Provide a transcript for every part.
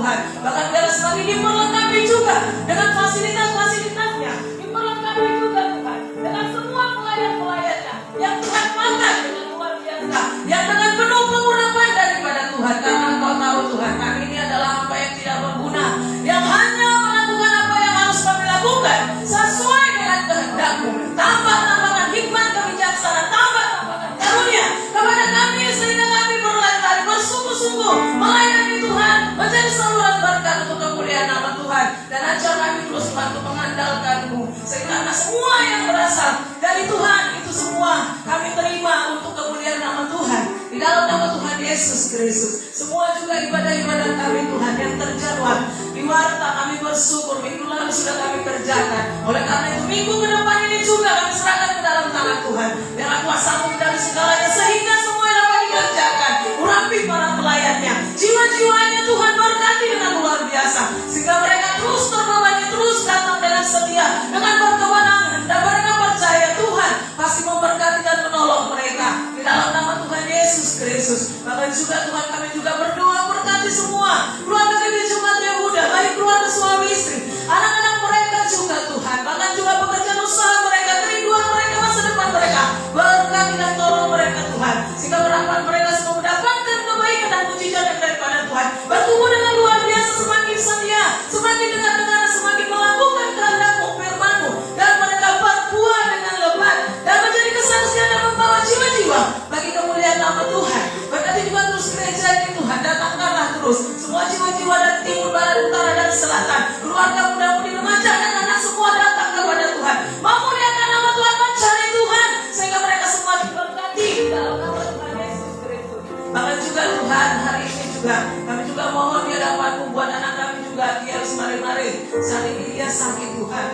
Tuhan. Bahkan biarlah semakin diperlengkapi juga dengan fasilitas-fasilitasnya, diperlengkapi juga Tuhan dengan semua pelayan-pelayannya yang Tuhan pakai dengan luar biasa, yang dengan penuh pengurapan daripada Tuhan. Karena Engkau tahu Tuhan, kami ini adalah hamba yang tidak berguna, yang hanya melakukan apa yang harus kami lakukan sesuai dengan kehendak-Mu. Tambah-tambahkan hikmat kebijaksanaan, tambah-tambahkan karunia kepada kami sehingga kami berlari-lari bersungguh-sungguh melayani Tuhan, menjadi saluran berkat untuk kemuliaan nama Tuhan. Dan ajar kami terus bantu mengandalkan-Mu, sehingga semua yang berasal dari Tuhan itu semua kami terima untuk kemuliaan nama Tuhan. Di dalam nama Tuhan Yesus Kristus, semua juga ibadah-ibadah kami Tuhan yang terjadwal di warta kami bersyukur minggu lalu sudah kami kerjakan. Oleh karena itu minggu ke depan ini juga kami serahkan ke dalam tangan Tuhan. Biarlah kuasa-Mu dari segalanya sehingga semua yang dapat dikerjakan. Urapi para pelayannya, jiwa-jiwanya Tuhan berkati dengan luar biasa, sehingga mereka terus terbebani, terus datang dengan setia, dengan berkewenangan, dan mereka percaya Tuhan pasti memberkati dan menolong mereka di dalam nama Tuhan Yesus Kristus. Bahkan juga Tuhan kami juga berdoa berkati semua keluarga Gereja Jemaat Yehuda, baik keluarga suami istri, anak-anak mereka juga Tuhan, bahkan juga pekerjaan usaha mereka, kerinduan mereka, masa depan mereka, berkati dan tolong mereka Tuhan, sehingga harapan mereka semua mendapatkan kebaikan dan mujizat yang daripada Tuhan, bertumbuh dengan luar biasa, semakin setia, semakin dengar-dengar, semakin melakukan kehendak-Mu, firman-Mu, dan mereka berbuah dengan lebat dan menjadi kesaksian dan membawa jiwa-jiwa bagi kemuliaan nama Tuhan. Berkati juga terus gereja ini Tuhan, datangkanlah terus semua jiwa-jiwa dari timur, barat, utara, dan selatan, keluarga muda-mudi, remaja, dan anak semua datang kepada Tuhan, memuliakan nama Tuhan, mencari Tuhan, sehingga mereka semua diberkati dalam nama Tuhan Yesus Kristus. Bahkan juga Tuhan hari ini juga kami juga mohon di hadapan-Mu buat anak kami juga, dia harus mari-mari saat ini dia sakit Tuhan.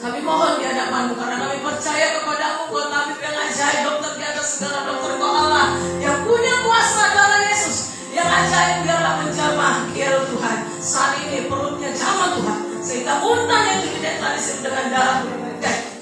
Kami mohon di hadapan-Mu karena kami percaya kepada-Mu, Kau tabib yang ajaib, dokter di atas segala dokter, Kau Allah yang punya kuasa darah Yesus yang ajaib. Biarlah menjamah kiel Tuhan saat ini, perutnya jamah Tuhan, sehingga muntah yang dideteksi dengan darah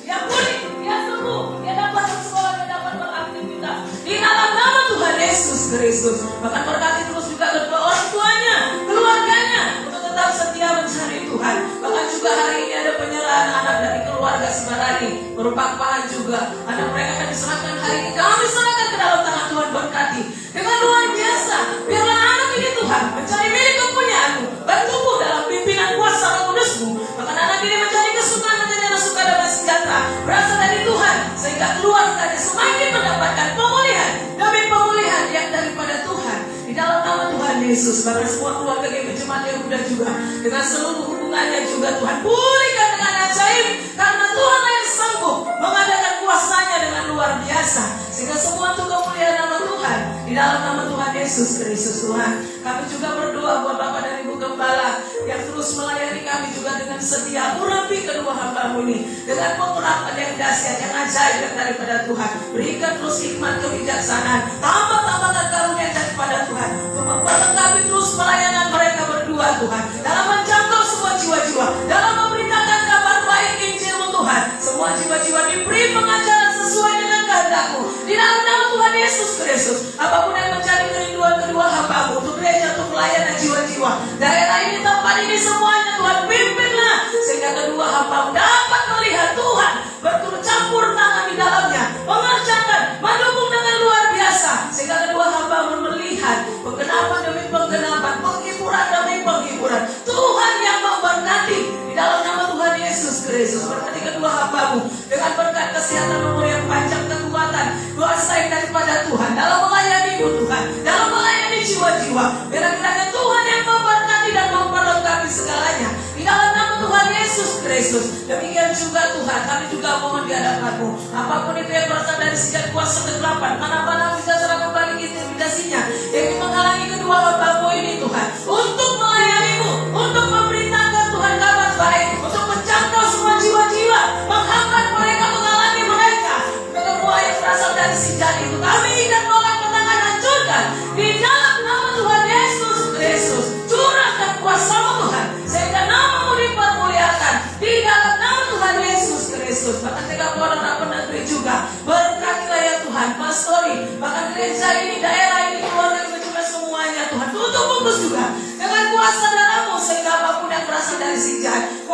yang pulih, dia sembuh, dia dapat bersekolah, dia dapat beraktivitas di dalam nama Tuhan Yesus Kristus. Bahkan berkati terus juga kedua orang tuanya, keluarganya, untuk tetap setia mencari Tuhan. Bahkan juga hari ini ada penyerahan anak dari keluarga Sibarani, berupa Pahan juga, anak mereka akan diserahkan hari ini, kami serahkan ke dalam tangan Tuhan. Berkati dengan luar biasa, biarlah anak ini Tuhan mencari milik kepunyaan-Mu, bertumbuh dalam pimpinan kuasa Roh Kudus-Mu. Bahkan anak ini menjadi kesukaan, menjadi anak suka dan sejahtera berasal dari Tuhan, sehingga keluarganya semakin mendapatkan pemulihan demi pemulihan yang daripada Tuhan di dalam nama Tuhan Yesus. Bahkan semua keluarga Gereja Jemaat Yehuda juga dengan seluruh hubungannya juga Tuhan pulihkan dengan ajaib, karena Tuhan yang sanggup mengadakan kuasanya dengan luar biasa, sehingga semua untuk kemuliaan nama Tuhan di dalam nama Tuhan Yesus Kristus. Tuhan, kami juga berdoa buat Bapak dan Ibu Gembala yang terus melayani kami juga dengan setia. Urapi kedua hamba-Mu ini dengan pengurapan yang dahsyat, yang ajaib yang daripada Tuhan. Berikan terus hikmat kebijaksanaan, tambah-tambahkan karunia daripada Tuhan untuk memperlengkapi terus pelayanan mereka berdua Tuhan, dalam menjangkau semua jiwa-jiwa, dalam memberitakan kabar baik Injil-Mu Tuhan. Semua jiwa-jiwa diberi pengajaran sesuai dengan kehendak-Mu di dalam nama Tuhan Yesus Kristus. Apapun yang menjadi kerinduan kedua hamba-Mu untuk gereja, untuk pelayanan jiwa-jiwa daerah ini, tempat ini, semuanya Tuhan pimpinlah, sehingga kedua hamba-Mu dapat melihat Tuhan berturut campur tangan di dalamnya, mengerjakan, mendukung dengan luar biasa, sehingga kedua hamba-Mu melihat penggenapan demi penggenapan, penghiburan demi penghiburan, Tuhan yang memberkati di dalam nama Tuhan Yesus Kristus. Berkati kedua hamba-Mu dengan berkat kesehatan, umur yang panjang, kekuatan, kuasa yang daripada Tuhan dalam melayani-Mu Tuhan, dalam melayani jiwa-jiwa. Biar-biarnya Tuhan yang memberkati dan memperlengkapi segalanya di dalam nama Tuhan Yesus Kristus. Demikian juga Tuhan, kami juga mohon di hadapan-Mu, apapun itu yang berasal dari sejak kuasa kegelapan, mana-mana bisa serahkan balik intimidasinya yang menghalangi kedua hamba-Mu ini Tuhan, untuk melayani-Mu, untuk memberitakan Tuhan kabar baik, untuk menjangkau semua jiwa-jiwa, menghambat mereka, menghalangi mereka. Semua yang berasal dari sejak itu kami ingin tolak, tangan hancurkan di dalam nama Tuhan Yesus Kristus. Curahkan kuasa-Mu Tuhan, sehingga nama-Mu dipermuliakan di dalam nama Tuhan Yesus Kristus. Bahkan 30 orang negeri juga berkatilah ya Tuhan, pastori, bahkan gereja ini, daerah ini,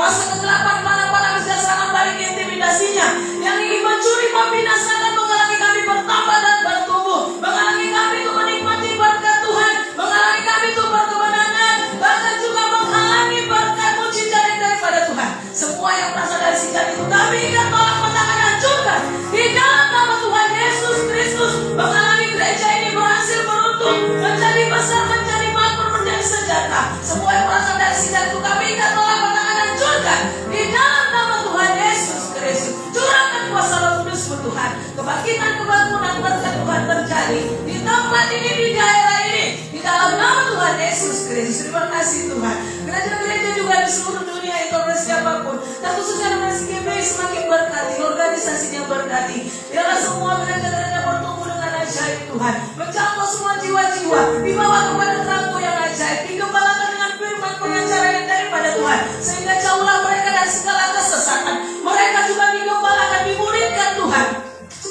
kuasa kegelapan mana-mana bisa serangan balik intimidasinya yang ingin mencuri, membinasakan, menghalangi kami bertambah dan bertumbuh, menghalangi kami untuk menikmati berkat Tuhan, menghalangi kami untuk berkemenangan, bahkan juga menghalangi berkat mujizat daripada Tuhan. Semua yang berasal dari sikat itu kami ikat, tolak, patahkan, hancurkan di dalam nama Tuhan Yesus Kristus. Menghalangi gereja ini berhasil beruntung, menjadi besar, menjadi makmur, menjadi sejahtera. Semua yang berasal dari sikat itu kami ikat, tolak, patahkan, hancurkan di dalam nama Tuhan Yesus Kristus. Curahkan kuasa Roh Kudus-Mu Tuhan, kebangkitan, kebangunan, berkat Tuhan terjadi di tempat ini, di daerah ini, di dalam nama Tuhan Yesus Kristus. Terima kasih Tuhan. Gereja-gereja juga di seluruh dunia itu oleh siapapun, terkhususnya dengan GBI semakin berkati, organisasinya berkati. Biarlah semua gereja-gereja bertumbuh dengan ajaib Tuhan, menjangkau semua jiwa-jiwa, dibawa kepada terang yang ajaib, digembalakan dengan firman pengajaran yang daripada Tuhan, sehingga jauhlah mereka dari segala kesesatan. Mereka juga digembalakan, dimuridkan Tuhan,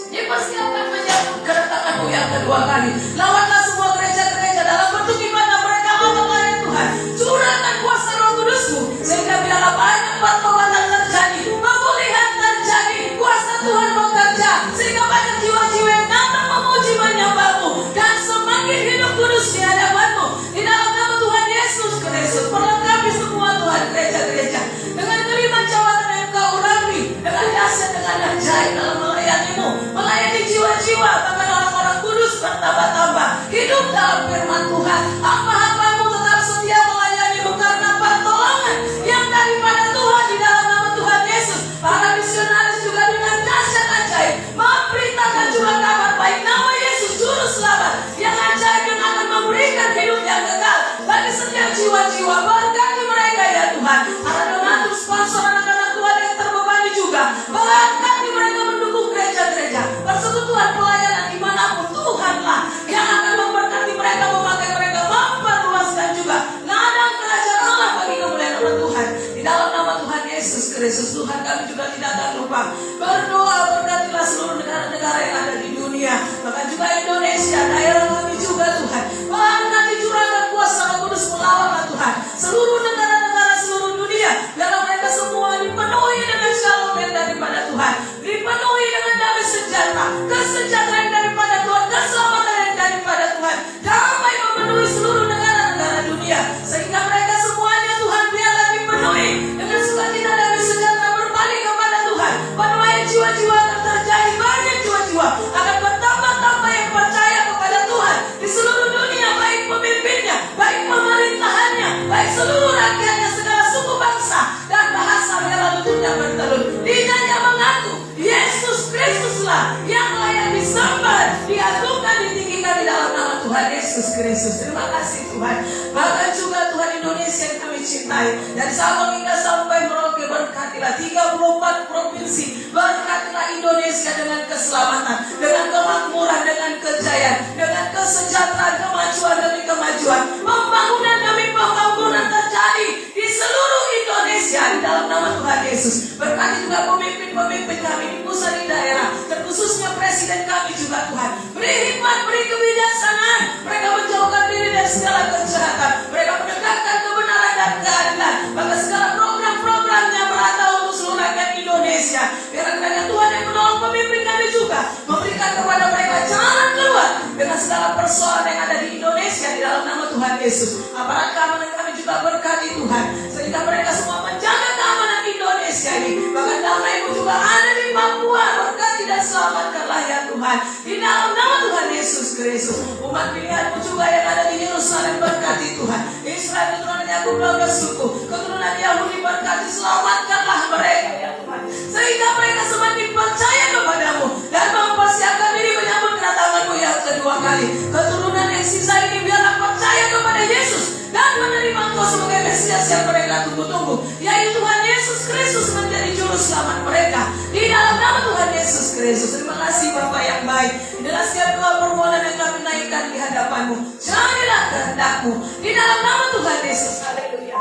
dipersiapkan menjadi kedatangan-Mu yang kedua kali. Lawanlah semua gereja-gereja dalam bentuk ibadah mereka melayani Tuhan. Curahkan kuasa Roh Kudus-Mu, sehingga biarlah banyak pertobatan terjadi, pemulihan terjadi, kuasa Tuhan bekerja, sehingga banyak jiwa-jiwa yang datang memuji, menyembah-Mu, dan semakin hidup kudus di hadapan-Mu. Di dalam nama Tuhan Yesus Kristus, perlengkapi semua Tuhan gereja-gereja dengan kelima jawatan yang Kau urapi, dengan dahsyat, dengan ajaib dalam melayani-Mu, melayani jiwa-jiwa, bahkan orang-orang kudus bertambah-tambah hidup dalam firman Tuhan. Hamba-hamba-Mu tetap setia melayani-Mu karena pertolongan yang daripada Tuhan di dalam nama Tuhan Yesus. Para misionaris juga dengan dahsyat ajaib memberitakan juga kabar baik nama Yesus Juru Selamat yang ajaib, yang akan memberikan hidup yang kekal bagi setiap jiwa-jiwa. Berkati mereka ya Tuhan. Para donatur, sponsor, anak-anak Tuhan yang terbebani juga, berkati mereka mendukung gereja-gereja, persekutuan pelayanan dimanapun. Tuhanlah yang akan memberkati mereka, memakai mereka, memperluaskan juga ladang kerajaan Allah bagi kemuliaan nama Tuhan. Di dalam nama Tuhan Yesus Kristus, Tuhan kami juga tidak akan lupa berdoa, berkatilah seluruh negara-negara yang ada di dunia, bahkan juga Indonesia, daerah kami juga Tuhan. Berkati, curahkan kuasa Roh Kudus, melawatlah Tuhan seluruh negara-negara seluruh dunia. Biarlah mereka semua dipenuhi dengan shalom yang daripada Tuhan, dipenuhi dengan damai sejahtera, kesejahteraan yang daripada Tuhan, keselamatan yang daripada Tuhan. Damai memenuhi seluruh negara-negara dunia, sehingga mereka semuanya Tuhan biarlah dipenuhi dengan sukacita, damai sejahtera, berbalik kepada Tuhan. Penuaian jiwa-jiwa akan terjadi, banyak jiwa-jiwa akan bertambah-tambah yang percaya kepada Tuhan di seluruh dunia, baik pemimpinnya, baik pemerintahannya, baik seluruh rakyatnya, segala suku bangsa dan bahasa. Biarlah lututnya bertelur, lidahnya mengaku Yesus Kristuslah yang layak disembah, diagungkan, ditinggikan di dalam nama Tuhan Yesus Kristus. Terima kasih Tuhan. Bahkan juga Tuhan Indonesia yang kami cintai, dari Sabang hingga sampai Merauke, berkatilah 34 provinsi, berkatilah Indonesia dengan keselamatan, dengan kemakmuran, dengan kejayaan, dengan kesejahteraan, kemajuan demi kemajuan, pembangunan demi pembangunan terjadi di seluruh Indonesia di dalam nama Tuhan Yesus. Berkati juga pemimpin-pemimpin kami di pusat, di daerah, dan khususnya presiden kami juga Tuhan. Beri hikmat, beri kebijaksanaan, mereka menjauhkan diri dari segala kejahatan, mereka menegakkan kebenaran dan keadilan, maka segala program-programnya merata untuk seluruh rakyat Indonesia. Biarlah kiranya Tuhan yang menolong pemimpin kami juga, memberikan kepada mereka jalan keluar dengan segala persoalan yang ada di Indonesia di dalam nama Tuhan Yesus. Aparat keamanan kami juga berkati Tuhan, sehingga mereka semua menjaga keamanan Indonesia ini. Bahkan damai-Mu juga ada di Papua, berkati dan selamatkanlah ya Tuhan di dalam nama Tuhan Yesus Kristus. Umat pilihan-Mu juga yang ada di Yerusalem, berkati Tuhan. Israel, keturunan Yakub 12 suku, keturunan Yahudi, berkati, selamatkanlah mereka ya Tuhan, sehingga mereka semakin percaya kepada-Mu dan mempersiapkan diri menyambut kedatangan-Mu yang kedua kali. Keturunan yang sisa ini biarlah percaya kepada Yesus dan menerima Engkau sebagai Mesias yang mereka tunggu-tunggu, yaitu Tuhan Yesus Kristus menjadi juru selamat mereka di dalam nama Tuhan Yesus Kristus. Terima kasih Bapa yang baik. Inilah setiap doa permohonan yang kami naikkan di hadapan-Mu. Jadilah kehendak-Mu di dalam nama Tuhan Yesus. Haleluya.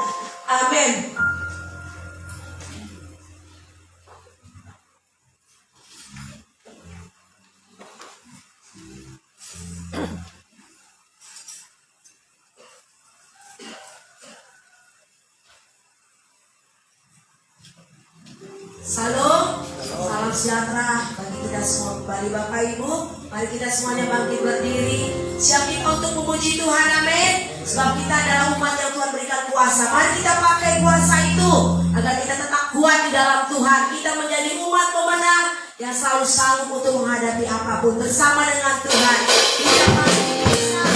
Amin. Salam, salam sejahtera bagi kita semua. Kembali Bapak Ibu, mari kita semuanya bangkit berdiri. Siap kita untuk memuji Tuhan, amin. Sebab kita adalah umat yang Tuhan berikan kuasa. Mari kita pakai kuasa itu agar kita tetap kuat di dalam Tuhan. Kita menjadi umat pemenang yang selalu sanggup untuk menghadapi apapun bersama dengan Tuhan. Kita pasti bisa. Haleluya.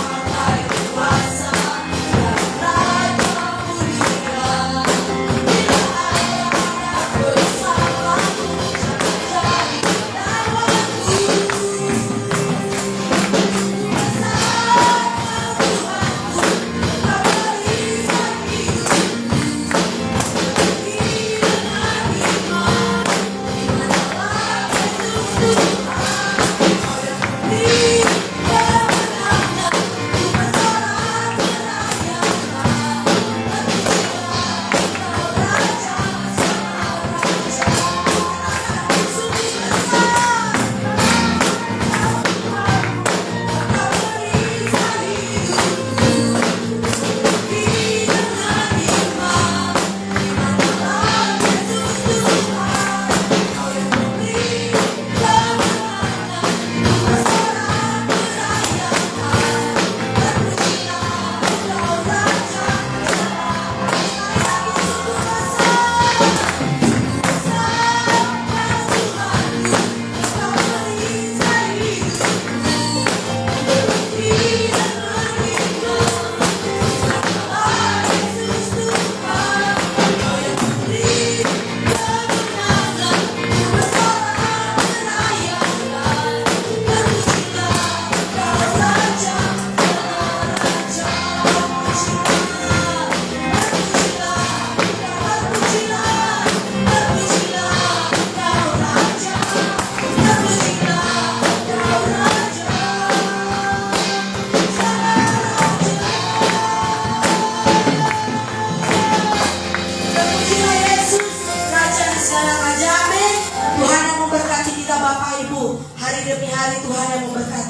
Mari kita katakan tulis kuasa dari Yesus harus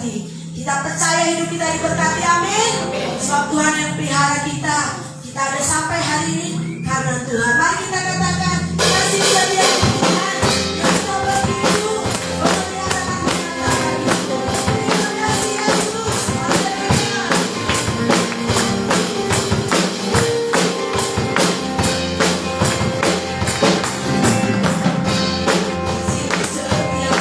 menjadi kita percaya hidup kita diberkati, amin. Sebab Tuhan yang pelihara kita. Kita ada sampai hari ini karena Tuhan. Mari kita katakan kasih setia Tuhan yang telah begitu memelihara kita. Terima kasih Yesus. Haleluya. Setia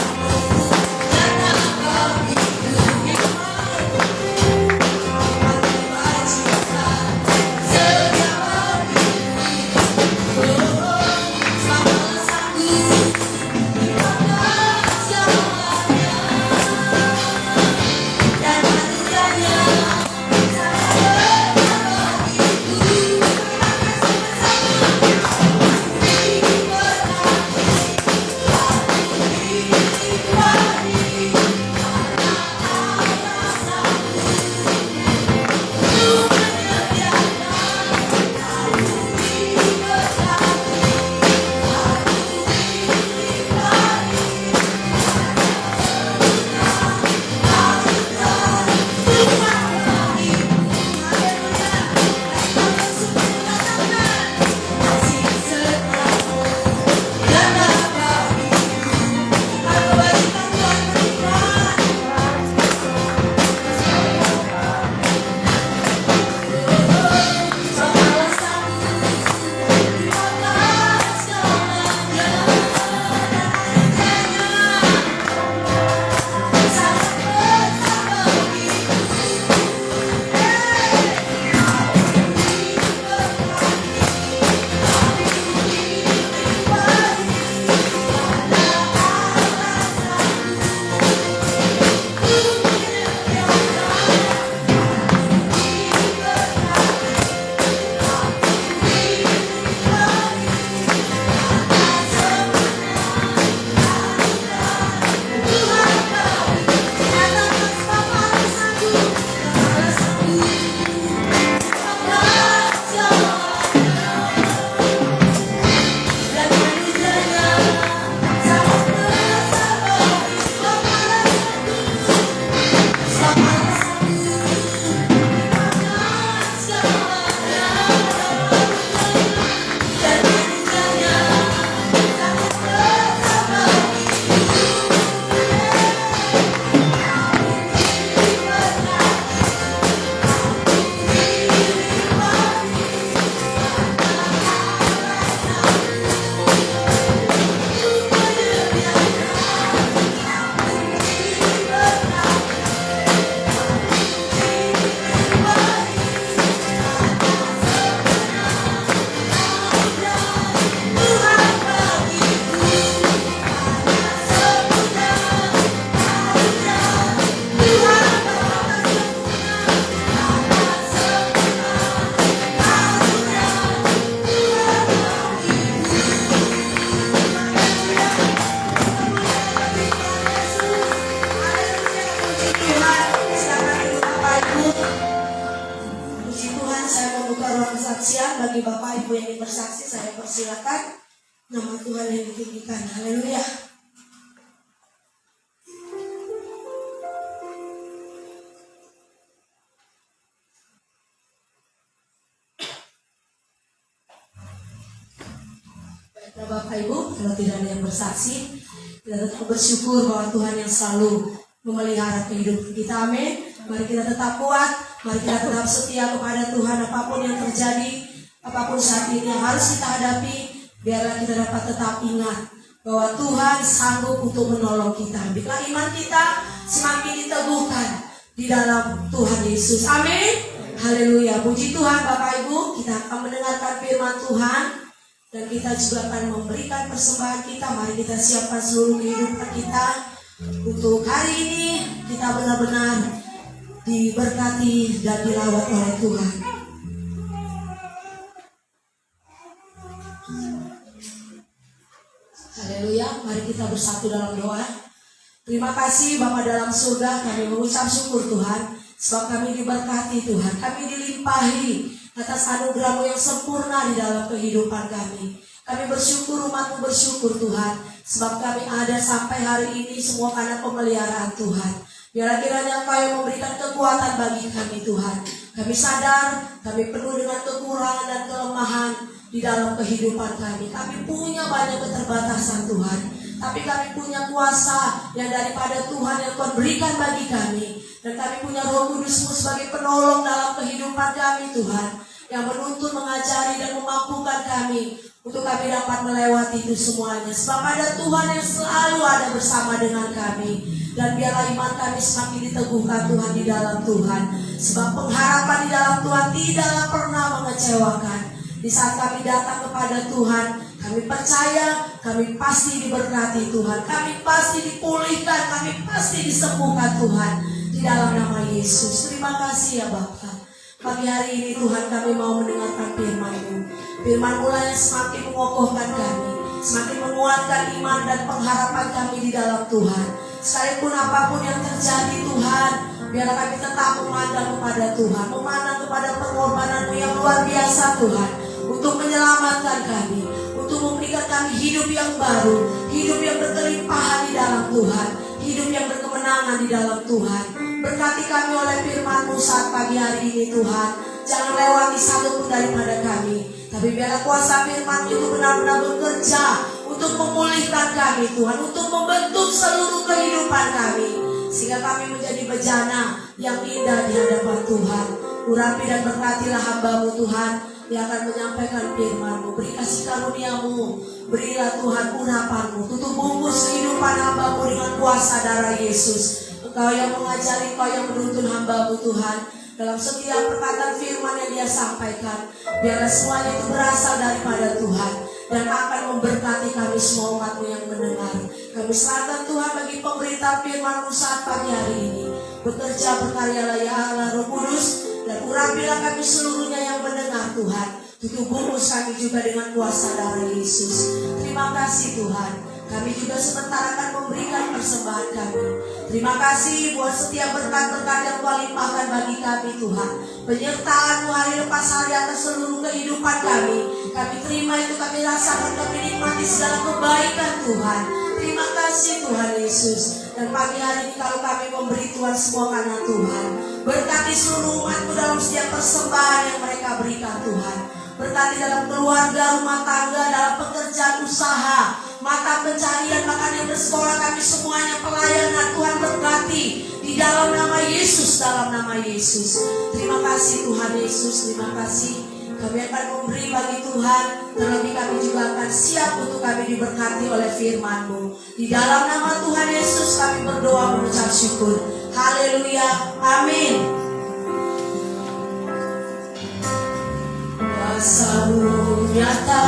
Silakan, nama Tuhan yang ditinggikan. Haleluya. Baiklah Bapak Ibu, kalau tidak ada yang bersaksi, kita tetap bersyukur bahwa Tuhan yang selalu memelihara kehidupan kita. Amin. Mari kita tetap kuat, mari kita tetap setia kepada Tuhan. Apapun yang terjadi, apapun saat ini yang harus kita hadapi, biarlah kita dapat tetap ingat bahwa Tuhan sanggup untuk menolong kita. Biarlah iman kita semakin diteguhkan di dalam Tuhan Yesus. Amin. Haleluya. Puji Tuhan Bapak Ibu, kita akan mendengarkan firman Tuhan dan kita juga akan memberikan persembahan kita. Mari kita siapkan seluruh kehidupan kita untuk hari ini. Kita benar-benar diberkati dan dilawat oleh Tuhan. Haleluya, mari kita bersatu dalam doa. Terima kasih Bapa dalam surga, kami mengucap syukur Tuhan, sebab kami diberkati Tuhan, kami dilimpahi atas anugerah-Mu yang sempurna di dalam kehidupan kami. Kami bersyukur, umat-Mu bersyukur Tuhan, sebab kami ada sampai hari ini semua karena pemeliharaan Tuhan. Biarlah kiranya Engkau yang memberikan kekuatan bagi kami Tuhan. Kami sadar, kami penuh dengan kekurangan dan kelemahan di dalam kehidupan kami. Kami punya banyak keterbatasan Tuhan, tapi kami punya kuasa yang daripada Tuhan yang Tuhan berikan bagi kami. Dan kami punya Roh Kudus-Mu sebagai penolong dalam kehidupan kami Tuhan, yang menuntun, mengajari dan memampukan kami untuk kami dapat melewati itu semuanya. Sebab ada Tuhan yang selalu ada bersama dengan kami. Dan biarlah iman kami semakin diteguhkan Tuhan di dalam Tuhan. Sebab pengharapan di dalam Tuhan tidaklah pernah mengecewakan. Di saat kami datang kepada Tuhan, kami percaya kami pasti diberkati Tuhan. Kami pasti dipulihkan, kami pasti disembuhkan Tuhan di dalam nama Yesus. Terima kasih ya Bapa. Pagi hari ini Tuhan kami mau mendengarkan firman-Mu. Firman-Mu lah yang semakin mengokohkan kami, semakin menguatkan iman dan pengharapan kami di dalam Tuhan. Sekalipun apapun yang terjadi Tuhan, biarlah kami tetap memandang kepada Tuhan, memandang kepada pengorbanan-Mu yang luar biasa Tuhan, untuk menyelamatkan kami, untuk memberikan kami hidup yang baru, hidup yang berkelimpahan di dalam Tuhan, hidup yang berkemenangan di dalam Tuhan. Berkati kami oleh firman-Mu saat pagi hari ini Tuhan. Jangan lewati satu pun daripada kami, tapi biarlah kuasa firman itu benar-benar bekerja untuk memulihkan kami Tuhan, untuk membentuk seluruh kehidupan kami, sehingga kami menjadi bejana yang indah di hadapan Tuhan. Urapi dan berkatilah hamba-Mu Tuhan yang akan menyampaikan firman-Mu. Beri kasih karunia-Mu, berilah Tuhan urapan-Mu, tutup bungkus kehidupan hamba-Mu dengan kuasa darah Yesus. Engkau yang mengajari, Engkau yang menuntun hamba-Mu Tuhan dalam setiap perkataan firman yang Dia sampaikan. Biarlah semuanya itu berasal daripada Tuhan dan akan memberkati kami semua umat-Mu yang mendengar. Kami serahkan Tuhan bagi pemberita firman-Mu saat pagi hari ini. Bekerja berkaryalah ya Allah Roh Kudus, dan urapilah kami seluruhnya yang mendengar Tuhan. Tutup bungkus kami juga dengan kuasa darah Yesus. Terima kasih Tuhan. Kami juga sementara akan memberikan persembahan kami. Terima kasih buat setiap berkat-berkat yang Tuhan limpahkan bagi kami Tuhan. Penyertaan-Mu hari lepas hari atas seluruh kehidupan kami. Kami terima itu, kami rasakan, kami nikmati segala kebaikan Tuhan. Terima kasih Tuhan Yesus. Dan pagi hari ini kalau kami memberi Tuhan semua karena Tuhan. Berkati seluruh umat-Mu dalam setiap persembahan yang mereka berikan Tuhan. Berkati dalam keluarga, rumah tangga, dalam pekerjaan usaha, mata pencarian, bahkan yang bersekolah, kami semuanya pelayanan. Tuhan berkati di dalam nama Yesus, dalam nama Yesus. Terima kasih Tuhan Yesus, terima kasih. Kami akan memberi bagi Tuhan, terlebih kami juga akan siap untuk kami diberkati oleh firman-Mu. Di dalam nama Tuhan Yesus kami berdoa mengucap syukur. Haleluya, amin. Kuasa-Mu nyata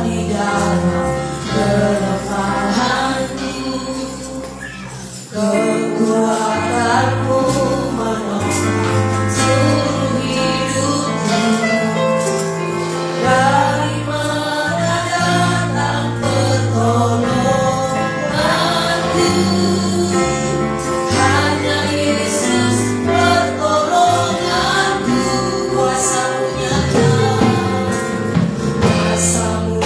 di dalam kelemahanku, kekuatan-Mu menolong seluruh hidupku. Dari mana datang pertolonganku? Hanya Yesus pertolonganku. Kuasa-Mu nyata, kuasa-Mu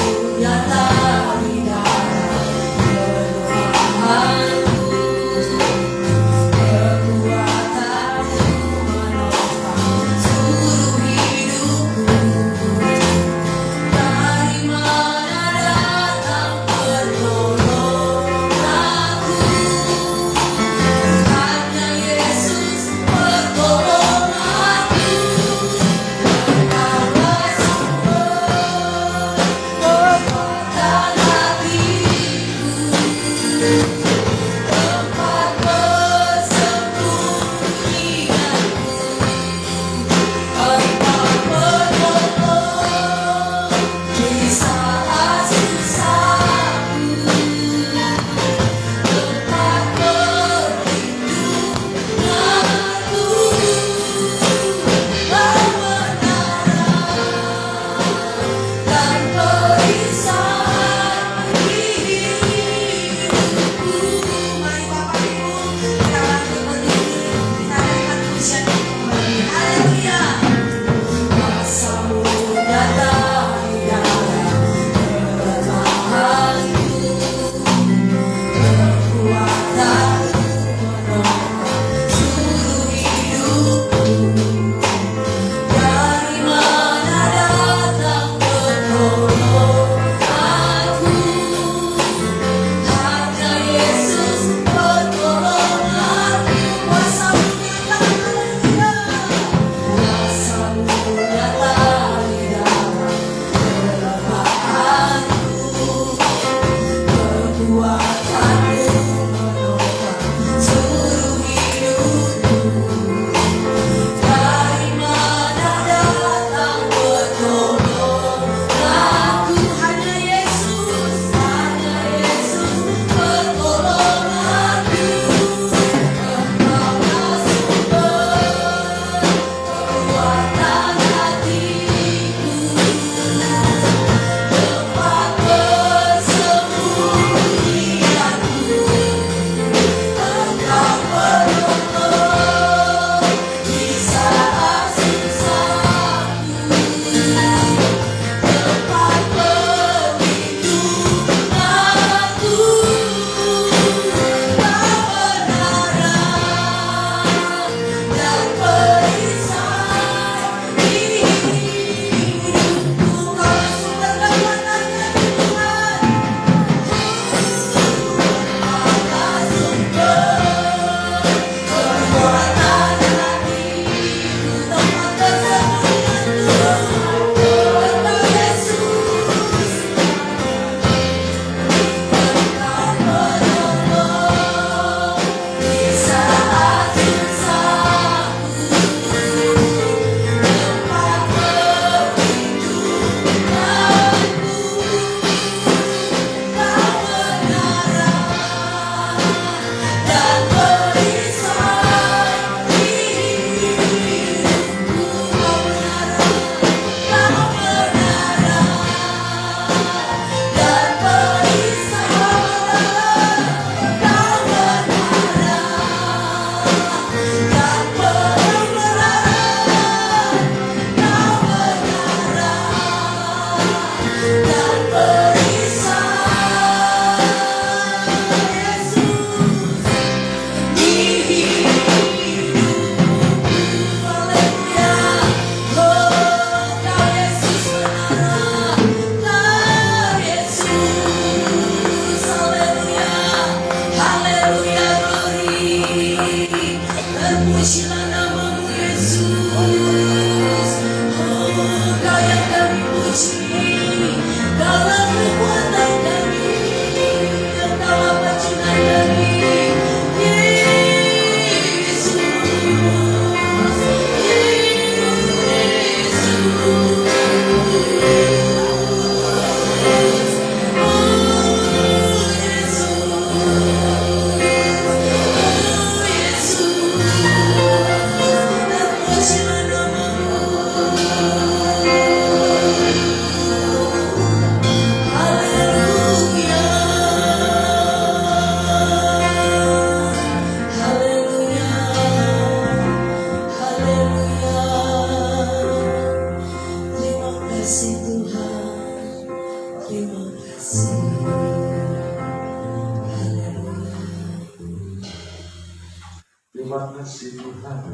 Terima kasih Tuhan,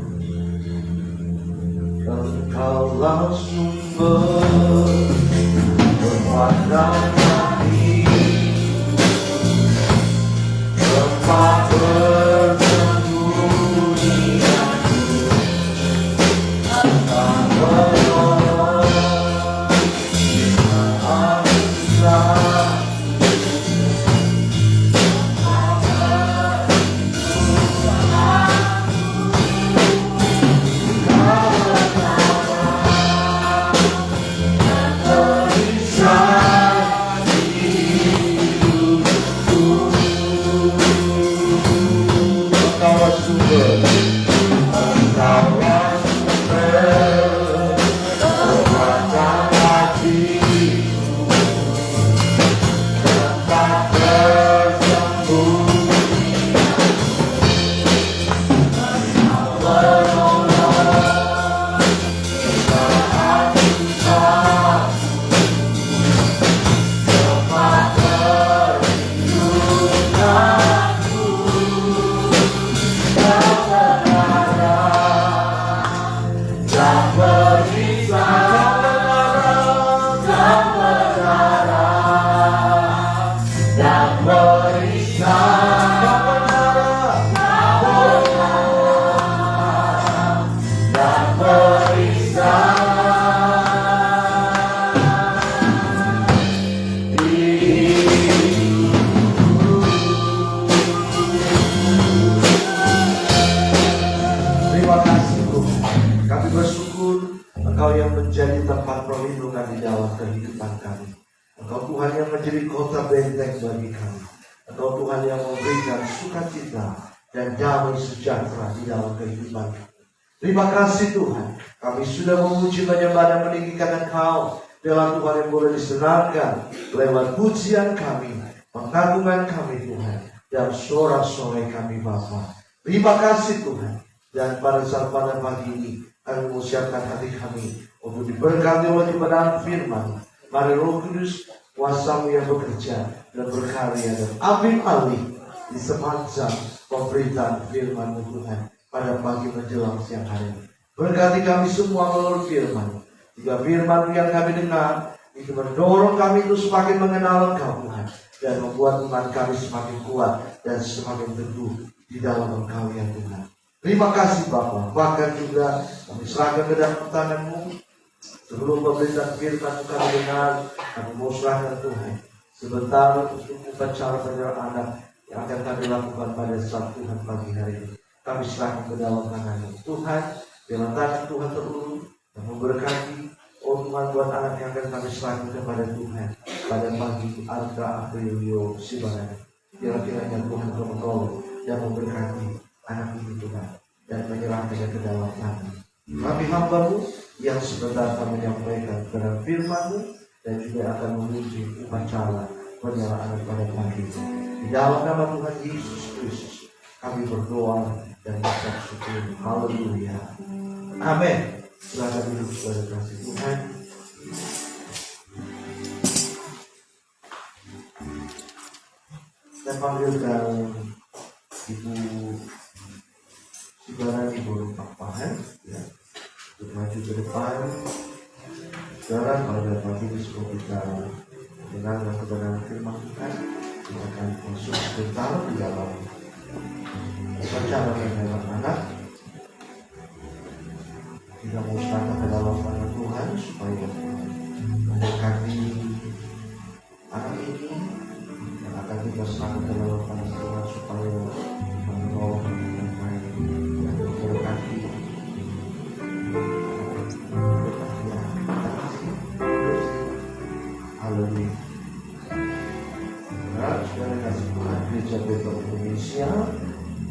Engkaulah sumber kekuatan kami, tempat bersembunyi tak menolong saat susah. Engkau yang menjadi tempat perlindungan di dalam kehidupan kami. Engkau Tuhan yang menjadi kota benteng bagi kami. Engkau Tuhan yang memberikan sukacita dan damai sejahtera di dalam kehidupan kami. Terima kasih Tuhan, kami sudah memuji, menyembah dan meninggikan Engkau. Dalam Tuhan yang boleh disenangkan lewat pujian kami, pengagungan kami Tuhan, dan sorak-sorai kami Bapa. Terima kasih Tuhan. Dan pada saat pada pagi ini kami mengucapkan hati kami untuk diberkati oleh kebenaran firman. Mari Roh Kudus kuasa-Mu yang bekerja dan berkarya dan ambil alih di sepanjang pemberitaan firman-Mu Tuhan pada pagi menjelang siang hari. Berkati kami semua melalui firman. Jika firman yang kami dengar itu mendorong kami untuk semakin mengenal Engkau Tuhan, dan membuat iman kami semakin kuat dan semakin teguh di dalam Engkau ya Tuhan. Terima kasih Bapa. Bahkan juga kami serahkan ke dalam tangan-Mu. Sebelum pemberitaan firman kami dengar, kami mau serahkan Tuhan sebentar untuk upacara penyerahan anak yang akan kami lakukan pada saat Tuhan pagi hari ini. Kami serahkan ke dalam tangan-Mu Tuhan. Dalam tangan Tuhan terulur dan memberkati Tuhan buat anak yang akan kami serahkan kepada Tuhan pada pagi Arka Aprilio Sibarani. Kira-kiranya Tuhan menolong dan memberkati anak ini Tuhan dan menyerahkannya ke dalam tangan kami hamba-Mu yang sebentar kami menyampaikan kepada firman-Mu dan juga akan menuju upacara penyerahan pada pagi ini. Di dalam nama Tuhan Yesus Kristus kami berdoa dan mengucap syukur. Haleluya. Amin. Silakan duduk saudara kasih Tuhan. Saya panggilkan Ibu Saudara Ibu Papahan ya, untuk maju ke depan. Saudara, pada pagi ini sebelum kita mendengarkan kebenaran firman Tuhan, kita akan masuk sebentar di dalam upacara penyerahan anak. Kita mau serahkan ke dalam tangan Tuhan supaya memberkati anak ini, dan akan kita serahkan ke dalam tangan Tuhan supaya menolong dan memberkati. Haleluya. Saudara kasih Tuhan, Gereja Betel Indonesia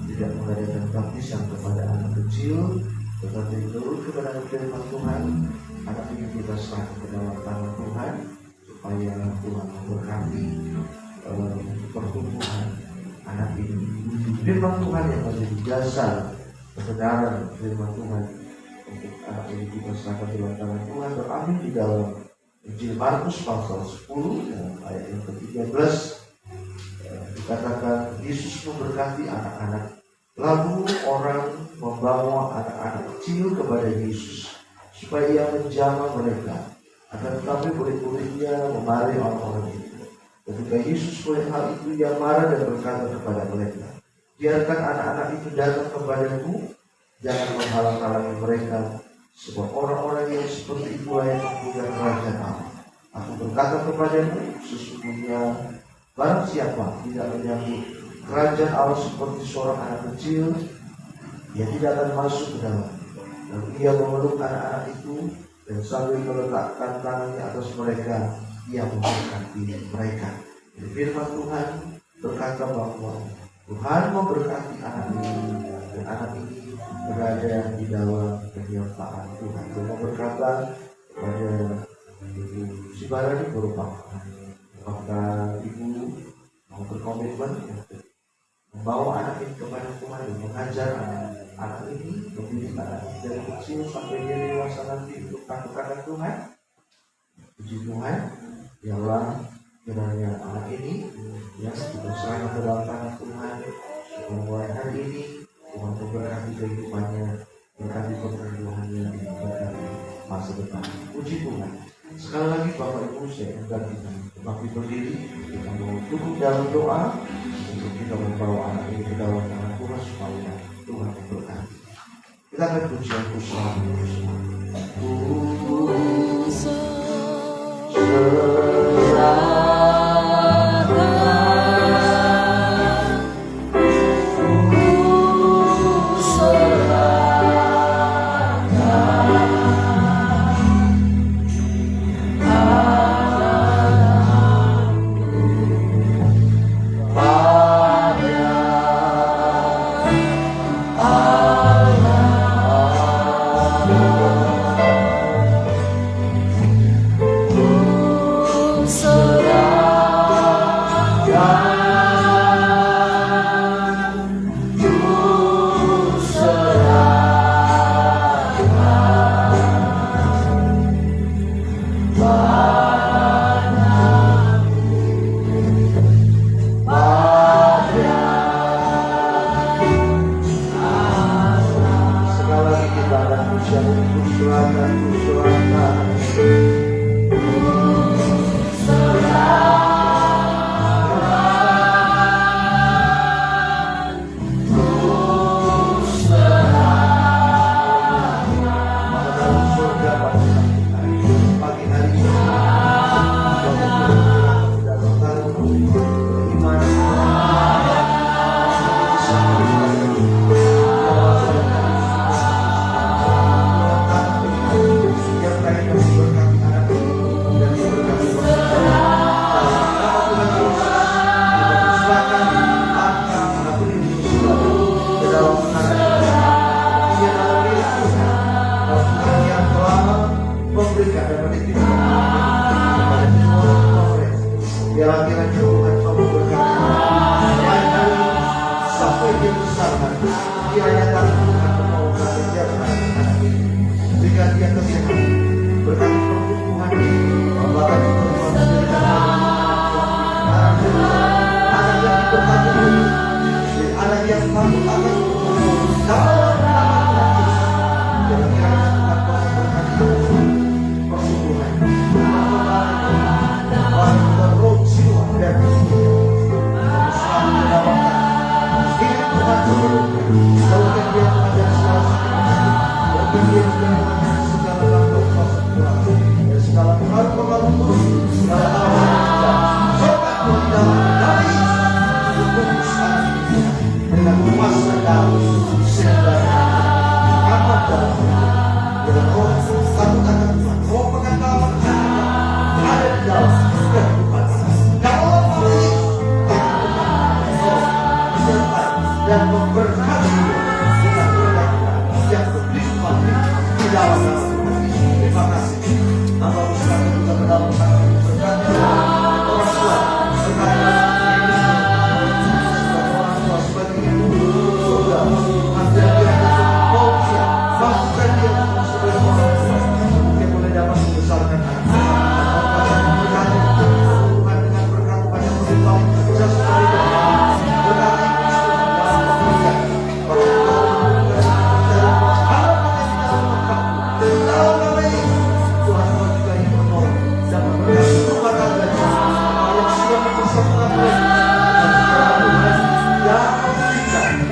tidak mengadakan baptisan kepada anak kecil, tetapi menurut kebenaran firman Tuhan, anak ini kita serahkan ke dalam tangan Tuhan supaya Tuhan memberkati pertumbuhan anak ini. Firman Tuhan yang menjadi dasar kebenaran firman Tuhan untuk anak ini kita serahkan ke dalam tangan Tuhan terambil di dalam Injil Markus pasal 10 ayat yang ke-13. Dikatakan Yesus memberkati anak-anak Lalu orang membawa anak-anak kecil kepada Yesus supaya ia menjamah mereka. Akan tetapi murid-muridnya memarahi orang-orang itu. Ketika Yesus melihat hal itu, ia marah dan berkata kepada mereka, biarkan anak-anak itu datang kepadaku, jangan menghalang-halangi mereka, sebab orang-orang yang seperti itulah yang mempunyai kerajaan Allah. Aku berkata kepadamu, sesungguhnya barang siapa tidak menyambut kerajaan Allah seperti seorang anak kecil, ia tidak akan masuk ke dalam. Lalu ia memeluk anak-anak itu dan sambil meletakkan tangannya atas mereka, ia memberkati mereka. Jadi firman Tuhan berkata bahwa Tuhan memberkati anak ini, dan anak ini berada di dalam penyertaan Tuhan. Tuhan berkata kepada Ibu Sibarani berupa, apakah Ibu mau berkomitmen untuk membawa anak ini kepada Tuhan dan mengajar anak ini, mendidik anak ini dari kecil sampai dia dewasa nanti untuk takut akan Tuhan? Puji Tuhan, biarlah kiranya anak ini yang kita serahkan ke dalam tangan Tuhan, mulai hari ini Tuhan memberkati kehidupannya, berkati pertumbuhannya, berkati masa depan. Puji Tuhan. Sekali lagi Bapak Ibu, saya undang kita tetapi berdiri, kita mau duduk dalam doa untuk kita membawa anak ini ke dalam tangan Tuhan supaya Tuhan memberkati. Kita akan pujian Tuhan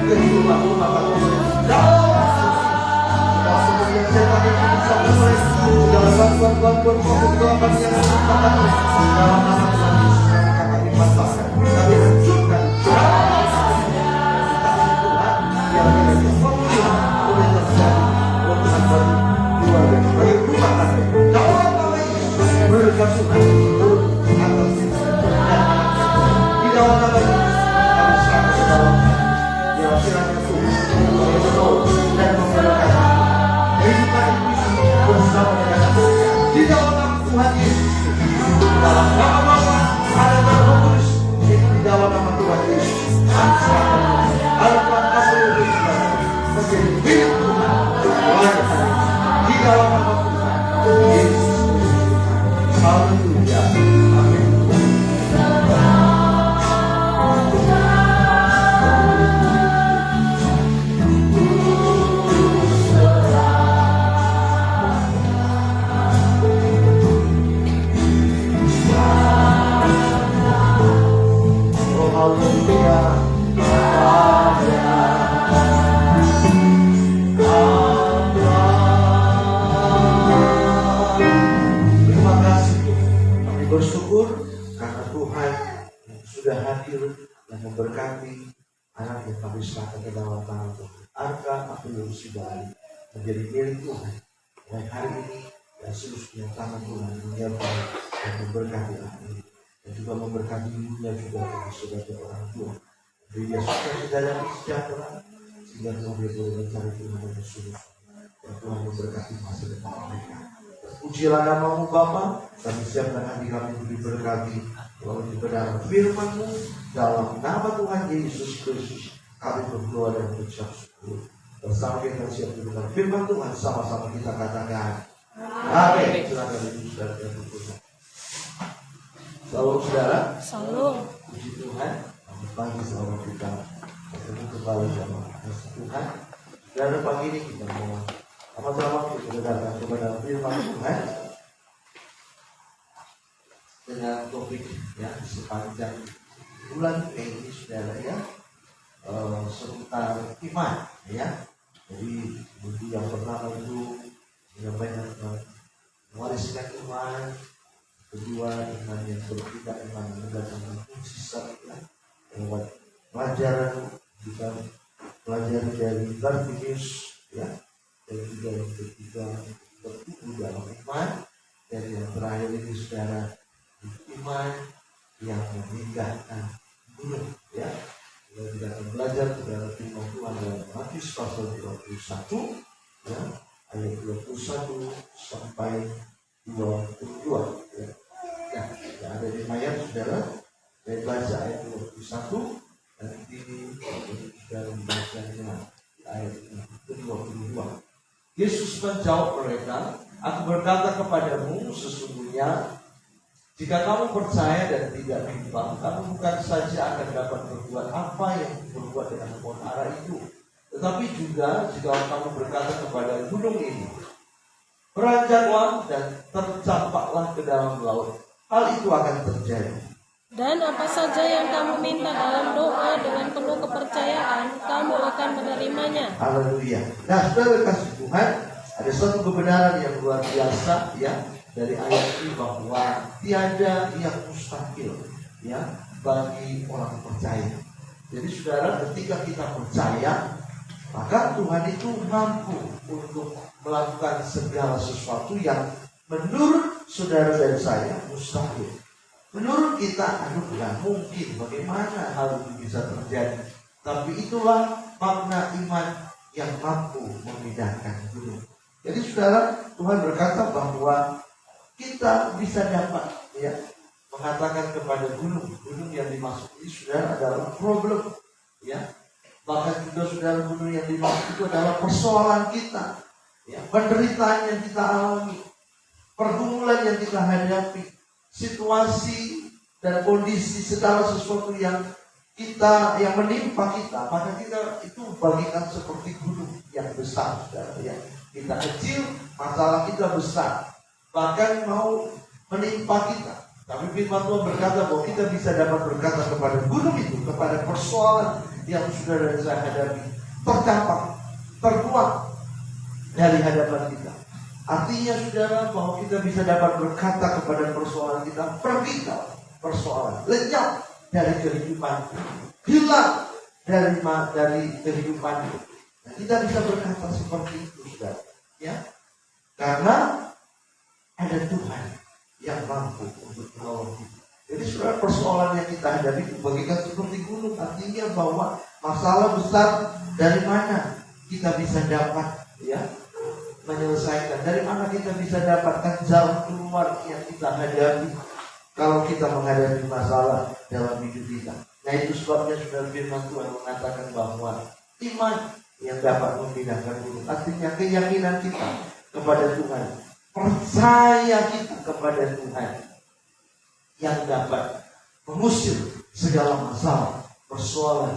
ke rumah-rumah kami. Kemudian setan yang bisa mulai segala bantuan-bantuan doakan yang merupakan dalam nama Tuhan Yesus kami patahkan, kami hancurkan. Yang boleh terjadi untuk bagi keluarga, bagi rumah tangga. Dalam nama Yesus berkat Tuhan turun atas kita. Di dalam nama Yesus kami serahkan ke dalam yang kiranya Tuhan menolong dan memberkati kehidupan ini bersama dengan kita. Di dalam nama Tuhan Yesus, dalam nama Bapa, ada nama Roh Kudus, di dalam nama Tuhan Yesus, kami serahkan harapan apa yang berubah menjadi milik Tuhan. Di dalam nama Tuhan Yesus, haleluya, amin. Terima kasih, kami bersyukur karena Tuhan sudah hadir dan memberkati anak yang kami serahkan ke dalam tangan Tuhan. Arka Apelus Bali menjadi milik Tuhan. Dan hari ini dan seluruhnya tangan Tuhan menyertai dan memberkati anak ini. Dan juga memberkati ibunya juga sebagai orang tua. Beri dia sukacita dan sejahtera sehingga Tuhan dia boleh mencari Tuhan dan seluruh. Dan Tuhan memberkati masa depan mereka. Pujilah nama-Mu Bapa, kami siapkan hati kami untuk diberkati melalui kebenaran firman-Mu dalam nama Tuhan Yesus Kristus. Kami berdoa dan mengucap syukur. Bersama kita siap mendengar firman Tuhan, sama-sama kita katakan amin. Silakan ibu saudara dan Tuhan. Salam saudara. Salam. Puji Tuhan. Selamat pagi saudara kita. Ketemu kembali sama Tuhan. Dan pagi ini kita mau sama-sama kita mendengarkan kebenaran firman Tuhan dengan topik ya sepanjang bulan Mei ini saudara ya, seputar iman ya. Jadi buku yang pertama itu menyampaikan mewariskan iman, kedua iman yang bertindak, iman mendatangkan mukjizat ya. Lewat pelajaran kita pelajari dari Bartimeus ya, dan juga yang ketiga bertumbuh dalam iman, dan yang terakhir ini saudara iman yang memindahkan gunung ya. Kita akan belajar dari firman Tuhan dalam Matius pasal 21 ya, ayat 21 sampai 22 ya. Ya, ada di ayat saudara. Saya baca ayat 21 dan ini sudah membacanya ayat 22. Yesus menjawab mereka, aku berkata kepadamu sesungguhnya jika kamu percaya dan tidak bimbang, kamu bukan saja akan dapat berbuat apa yang berbuat dengan pohon ara itu, tetapi juga jika kamu berkata kepada gunung ini, beranjaklah dan tercampaklah ke dalam laut, hal itu akan terjadi. Dan apa saja yang kamu minta dalam doa dengan penuh kepercayaan, kamu akan menerimanya. Haleluya. Nah, saudara kasih Tuhan, ada suatu kebenaran yang luar biasa ya dari ayat ini, bahwa tiada yang mustahil ya bagi orang percaya. Jadi saudara, ketika kita percaya, maka Tuhan itu mampu untuk melakukan segala sesuatu yang menurut saudara dan saya mustahil. Menurut kita, aduh nggak mungkin, bagaimana hal itu bisa terjadi. Tapi itulah makna iman yang mampu memindahkan gunung. Jadi saudara, Tuhan berkata bahwa kita bisa dapat ya mengatakan kepada gunung yang dimaksud ini saudara adalah problem ya. Bahkan juga saudara, gunung yang dimaksud itu adalah persoalan kita ya, penderitaan yang kita alami, pergumulan yang kita hadapi, situasi dan kondisi segala sesuatu yang menimpa kita, maka kita itu bagikan seperti gunung yang besar saudara ya. Kita kecil, masalah kita besar, bahkan mau menimpa kita. Tapi firman Tuhan berkata bahwa kita bisa dapat berkata kepada gunung itu, kepada persoalan yang saudara dan saya hadapi tercapai, terkuat dari hadapan kita. Artinya saudara bahwa kita bisa dapat berkata kepada persoalan kita, pergi kau persoalan, lenyap dari kehidupan, hilang dari kehidupan. Nah, kita bisa berkata seperti itu, saudara, ya, karena ada Tuhan yang mampu untuk menolong kita. Jadi saudara, persoalan yang kita hadapi itu bagikan seperti gunung. Artinya bahwa masalah besar dari mana kita bisa dapat, ya, menyelesaikan, dari mana kita bisa dapatkan jalan keluar yang kita hadapi kalau kita menghadapi masalah dalam hidup kita. Nah, itu sebabnya saudara, firman Tuhan mengatakan bahwa iman yang dapat memindahkan gunung, artinya keyakinan kita kepada Tuhan, percaya kita kepada Tuhan yang dapat mengusir segala masalah, persoalan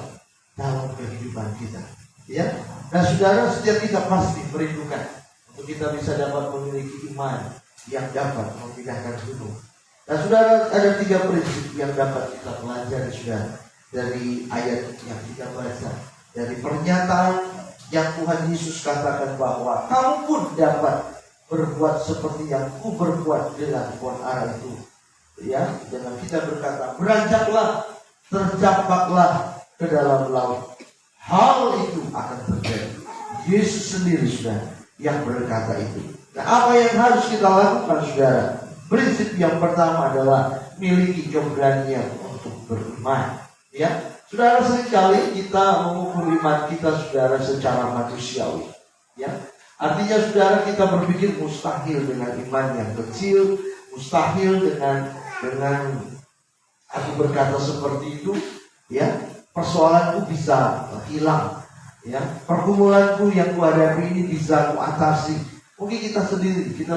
dalam kehidupan kita. Ya, nah saudara, setiap kita pasti merindukan untuk kita bisa dapat memiliki iman yang dapat memindahkan gunung. Nah saudara, ada 3 prinsip yang dapat kita pelajari, saudara, dari ayat yang kita baca, dari pernyataan yang Tuhan Yesus katakan bahwa kamu pun dapat berbuat seperti yang ku berbuat dengan buah ara itu. Ya, dengan kita berkata, beranjaklah, tercampaklah ke dalam laut. Hal itu akan terjadi. Yesus sendiri sudah yang berkata itu. Nah, apa yang harus kita lakukan, saudara? Prinsip yang pertama adalah miliki keberanian untuk beriman. Ya, saudara, seringkali kita mengukur iman kita, saudara, secara manusiawi. Ya, artinya saudara, kita berpikir mustahil dengan iman yang kecil, mustahil dengan aku berkata seperti itu, ya, persoalanku bisa hilang, ya, pergumulanku yang kuhadapi ini bisa kuatasi. Mungkin kita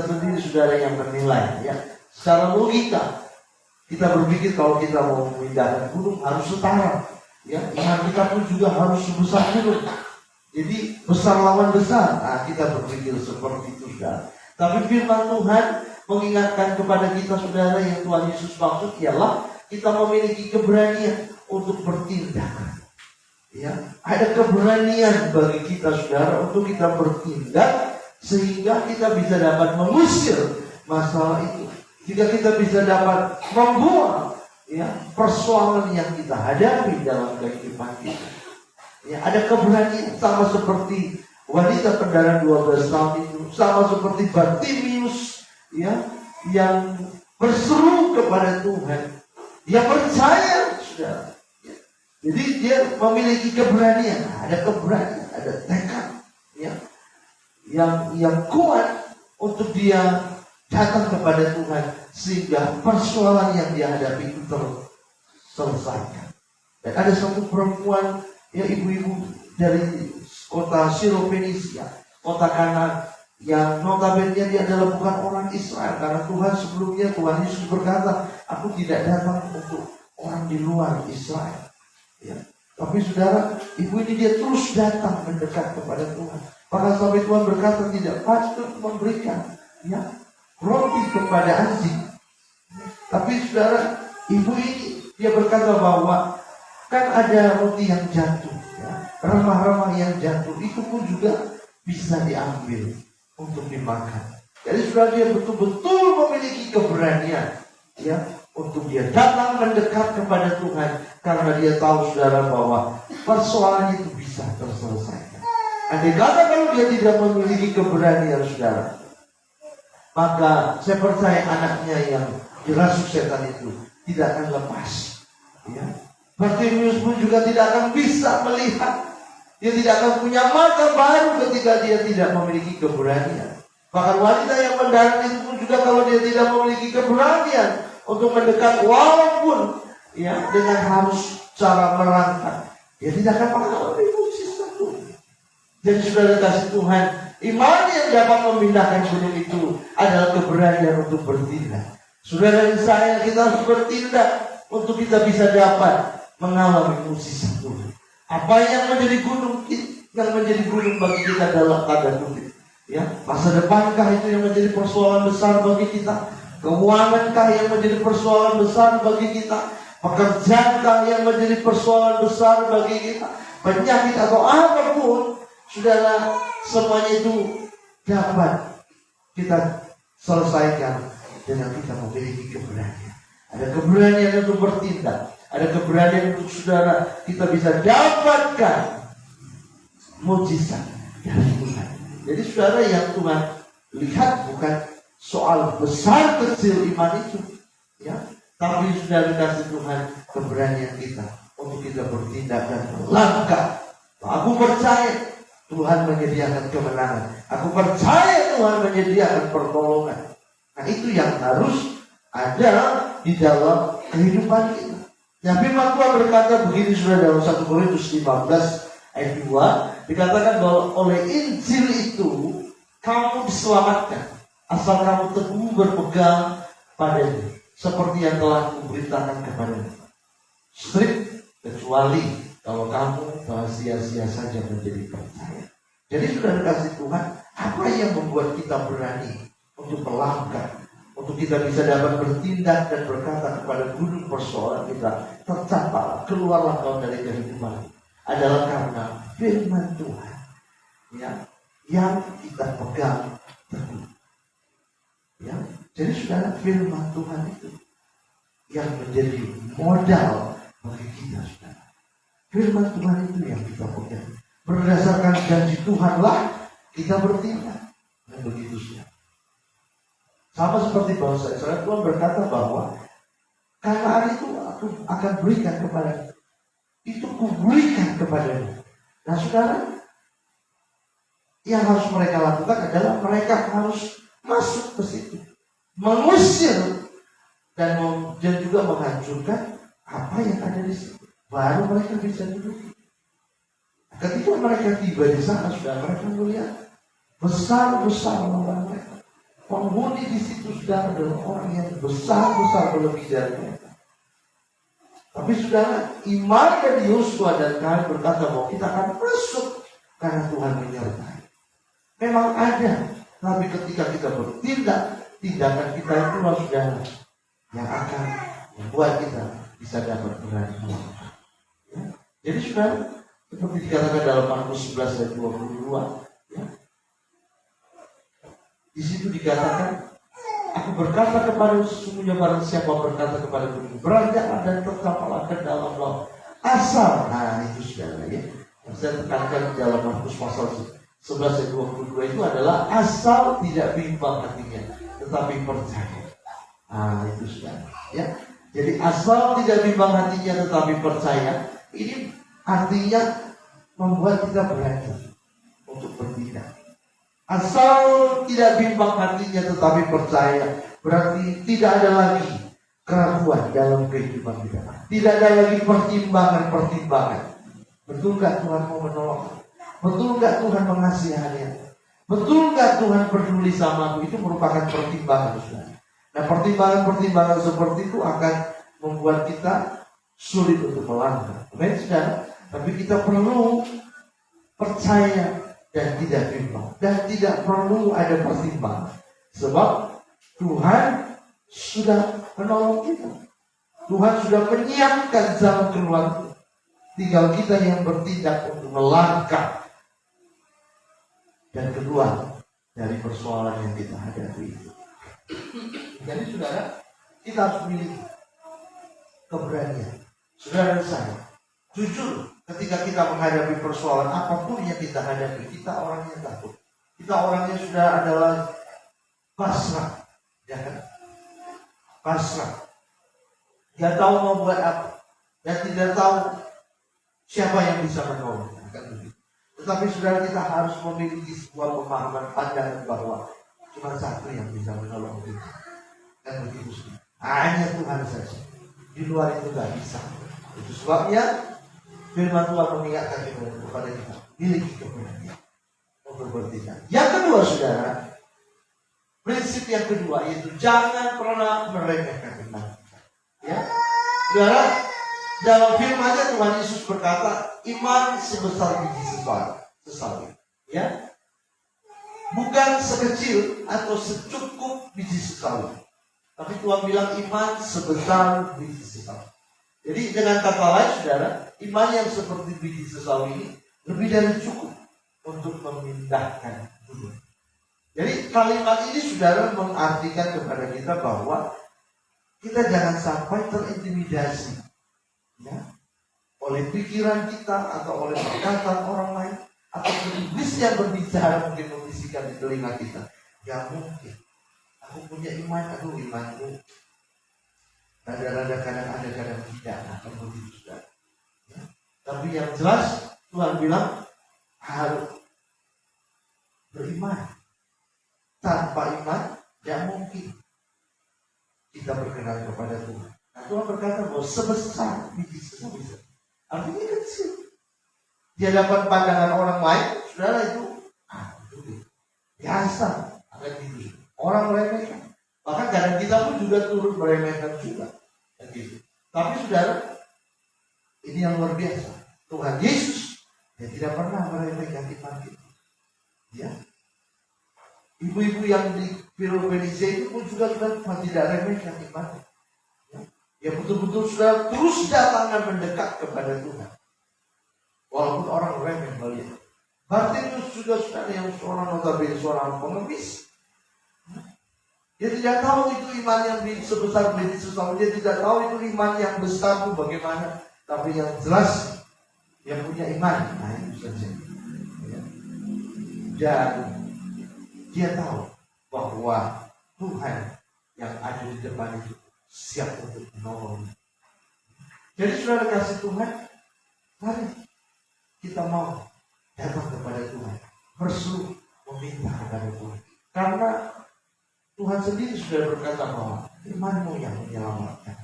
sendiri saudara yang menilai, ya, secara logika kita berpikir kalau kita mau memindahkan gunung harus setara, ya, iman kita pun juga harus sebesar gunung. Jadi besar lawan besar. Nah, kita berpikir seperti itu, saudara. Tapi firman Tuhan mengingatkan kepada kita, saudara, yang Tuhan Yesus maksud ialah kita memiliki keberanian untuk bertindak. Ya, ada keberanian bagi kita, saudara, untuk kita bertindak sehingga kita bisa dapat mengusir masalah itu. Jika kita bisa dapat membuang, ya, persoalan yang kita hadapi dalam kehidupan kita. Ya, ada keberanian, sama seperti wanita pendarah 12 tahun itu, sama seperti Bartimius, ya, yang berseru kepada Tuhan, dia percaya, saudara. Ya. Jadi dia memiliki keberanian, ada keberanian, ada tekad, ya, yang kuat untuk dia datang kepada Tuhan sehingga persoalan yang dia hadapi itu terselesaikan. Dan ada satu perempuan, ya, ibu-ibu dari kota Syro-Fenisia, kota Kanaan, yang notabene dia adalah bukan orang Israel, karena Tuhan sebelumnya, Tuhan Yesus berkata, aku tidak datang untuk orang di luar Israel, ya. Tapi saudara, ibu ini dia terus datang mendekat kepada Tuhan. Bahkan sampai Tuhan berkata tidak patut memberikan, ya, roti kepada anjing. Tapi saudara, ibu ini dia berkata bahwa kan ada roti yang jatuh, ya, remah-remah yang jatuh, itu pun juga bisa diambil untuk dimakan. Jadi saudara, dia betul-betul memiliki keberanian, ya, untuk dia datang mendekat kepada Tuhan, karena dia tahu, saudara, bahwa persoalan itu bisa terselesaikan. Andai kata kalau dia tidak memiliki keberanian, saudara, maka saya percaya anaknya yang dirasuk setan itu tidak akan lepas, ya. Bartimius pun juga tidak akan bisa melihat. Dia tidak akan punya mata baru ketika dia tidak memiliki keberanian. Bahkan wanita yang mendarah itu pun juga kalau dia tidak memiliki keberanian untuk mendekat, walaupun, ya, dengan harus cara merangkak, dia tidak akan mengalami mukjizat Tuhan. Jadi saudara kasih Tuhan, iman yang dapat memindahkan gunung itu adalah keberanian untuk bertindak. Saudara dan saya, kita harus bertindak untuk kita bisa dapat mengalami mukjizat Tuhan. Apa yang menjadi gunung bagi kita dalam tanda kutip, ya, masa depankah itu yang menjadi persoalan besar bagi kita? Keuangankah yang menjadi persoalan besar bagi kita? Pekerjaan yang menjadi persoalan besar bagi kita, penyakit atau apapun, saudara, semuanya itu dapat kita selesaikan dengan kita memiliki keberanian. Ada keberanian untuk bertindak, ada keberanian untuk saudara kita bisa dapatkan mujizat dari Tuhan. Jadi saudara, yang Tuhan lihat bukan soal besar kecil iman itu, ya, tapi sudah dikasih Tuhan keberanian kita untuk kita bertindak dan melangkah. Aku percaya Tuhan menyediakan kemenangan. Aku percaya Tuhan menyediakan pertolongan. Nah, itu yang harus ada di dalam kehidupan kita. Nah, firman Tuhan berkata begini, sudah dalam 1 Korintus 15 ayat 2, dikatakan bahwa oleh Injil itu kamu diselamatkan, asal kamu teguh berpegang padanya, seperti yang telah kuberitakan kepadamu. Strict, kecuali kalau kamu sia-sia saja menjadi percaya. Jadi sudah dikasih Tuhan, apa yang membuat kita berani untuk melangkah, untuk kita bisa dapat bertindak dan berkata kepada gunung persoalan kita, tercapai, keluarlah kau dari kehidupan, adalah karena firman Tuhan, ya, yang kita pegang teguh. Ya, jadi saudara, firman Tuhan itu yang menjadi modal bagi kita, saudara. Firman Tuhan itu yang kita pegang. Berdasarkan janji Tuhanlah kita bertindak. Dan begitu saja. Sama seperti bangsa Israel, Tuhan berkata bahwa Kanaan itu aku akan berikan kepada, itu kuberikan kepadanya. Nah saudara, yang harus mereka lakukan adalah mereka harus masuk ke situ, mengusir dan juga menghancurkan apa yang ada di situ. Baru mereka bisa duduk. Ketika mereka tiba di sana, sudah mereka melihat besar-besar lawan mereka. Penghuni di situ sudah adalah orang yang besar-besar lebih dari mereka. Tapi saudara, iman dari Yosua dan Kaleb berkata bahwa kita akan masuk karena Tuhan menyertai. Memang ada, tapi ketika kita bertindak, tindakan kita itu saudara yang akan membuat kita bisa dapat berani. Ya. Jadi saudara, seperti dikatakan dalam Markus 11 ayat 22, ya. Di situ dikatakan, aku berkata kepada sesungguhnya barang siapa berkata kepada gunung, beranjaklah dan tercampaklah ke dalam laut. Asal, nah itu saudara ya. Yang saya tekankan di dalam Markus pasal 11 ayat 22 itu adalah asal tidak bimbang hatinya, tetapi percaya. Nah itu saudara ya. Jadi asal tidak bimbang hatinya tetapi percaya, ini artinya membuat kita berani untuk bertindak. Asal tidak bimbang hatinya tetapi percaya, berarti tidak ada lagi keraguan dalam kehidupan kita. Tidak ada lagi pertimbangan-pertimbangan. Betul gak Tuhan mau menolong? Betul gak Tuhan mengasihani? Betul gak Tuhan peduli sama aku? Itu merupakan pertimbangan. Nah, pertimbangan-pertimbangan seperti itu akan membuat kita sulit untuk melangkah. Amin, saudara. Tapi kita perlu percaya dan tidak bimbang, dan tidak perlu ada pertimbangan, sebab Tuhan sudah menolong kita. Tuhan sudah menyiapkan jalan keluar. Tinggal kita yang bertindak untuk melangkah. Dan kedua, dari persoalan yang kita hadapi itu. Jadi saudara, kita harus memiliki keberanian. Saudara dan saya, jujur, ketika kita menghadapi persoalan apapun yang kita hadapi, kita orangnya takut. Kita orangnya sudah adalah pasrah, ya kan? Pasrah. Tidak tahu mau buat apa, dan tidak tahu siapa yang bisa menolong. Tetapi saudara, kita harus memiliki sebuah pemahaman pandangan bahwa cuma satu yang bisa menolong kita. Dan begitu saja. Hanya Tuhan saja. Di luar itu tidak bisa. Itu sebabnya firman Tuhan mengingatkan kepada kita, miliki keberanian untuk bertindak. Yang kedua saudara, prinsip yang kedua yaitu jangan pernah meremehkan iman. Ya, saudara, dalam firman-Nya Tuhan Yesus berkata, iman sebesar biji sesawi. Ya, bukan sekecil atau secukup biji sesawi. Tapi Tuhan bilang iman sebesar biji sesawi. Jadi dengan kata lain saudara, iman yang seperti biji sesawi ini lebih dari cukup untuk memindahkan dunia. Jadi kalimat ini saudara mengartikan kepada kita bahwa kita jangan sampai terintimidasi ya, oleh pikiran kita atau oleh perkataan orang lain atau iblis yang berbicara mungkin membisikkan di telinga kita. Ya mungkin aku punya iman, aduh imanku rada-rada kadang ada kadang tidak akan begitu saudara. Ya. Tapi yang jelas Tuhan bilang harus beriman. Tanpa iman tidak mungkin kita berkenan kepada Tuhan. Nah, Tuhan berkata bahwa sebesar biji sesawi, artinya kecil di hadapan pandangan orang lain, saudara itu biasa akan gitu. Orang meremehkan. Bahkan kadang kita pun juga turut meremehkan juga. Gitu. Tapi saudara, ini yang luar biasa. Tuhan Yesus dia tidak pernah meremehkan iman kita. Ya. Ibu-ibu yang di Peloponnese itu pun juga sudah tidak remehkan iman. Ya betul-betul sudah terus datang dan mendekat kepada Tuhan. Walaupun orang remeh melihat. Bartimeus juga sudah yang seorang notabene seorang pengemis. Dia tidak tahu itu iman yang sebesar biji sesawi. Dia tidak tahu itu iman yang besar itu bagaimana. Tapi yang jelas yang punya iman. Nah itu saja. Ya. Dan dia tahu bahwa Tuhan yang ada di depan itu siap untuk menolong. Jadi saudara kasih Tuhan, mari kita mau datang kepada Tuhan, berseru meminta kepada Tuhan. Karena Tuhan sendiri sudah berkata bahwa imanmu yang menyelamatkan.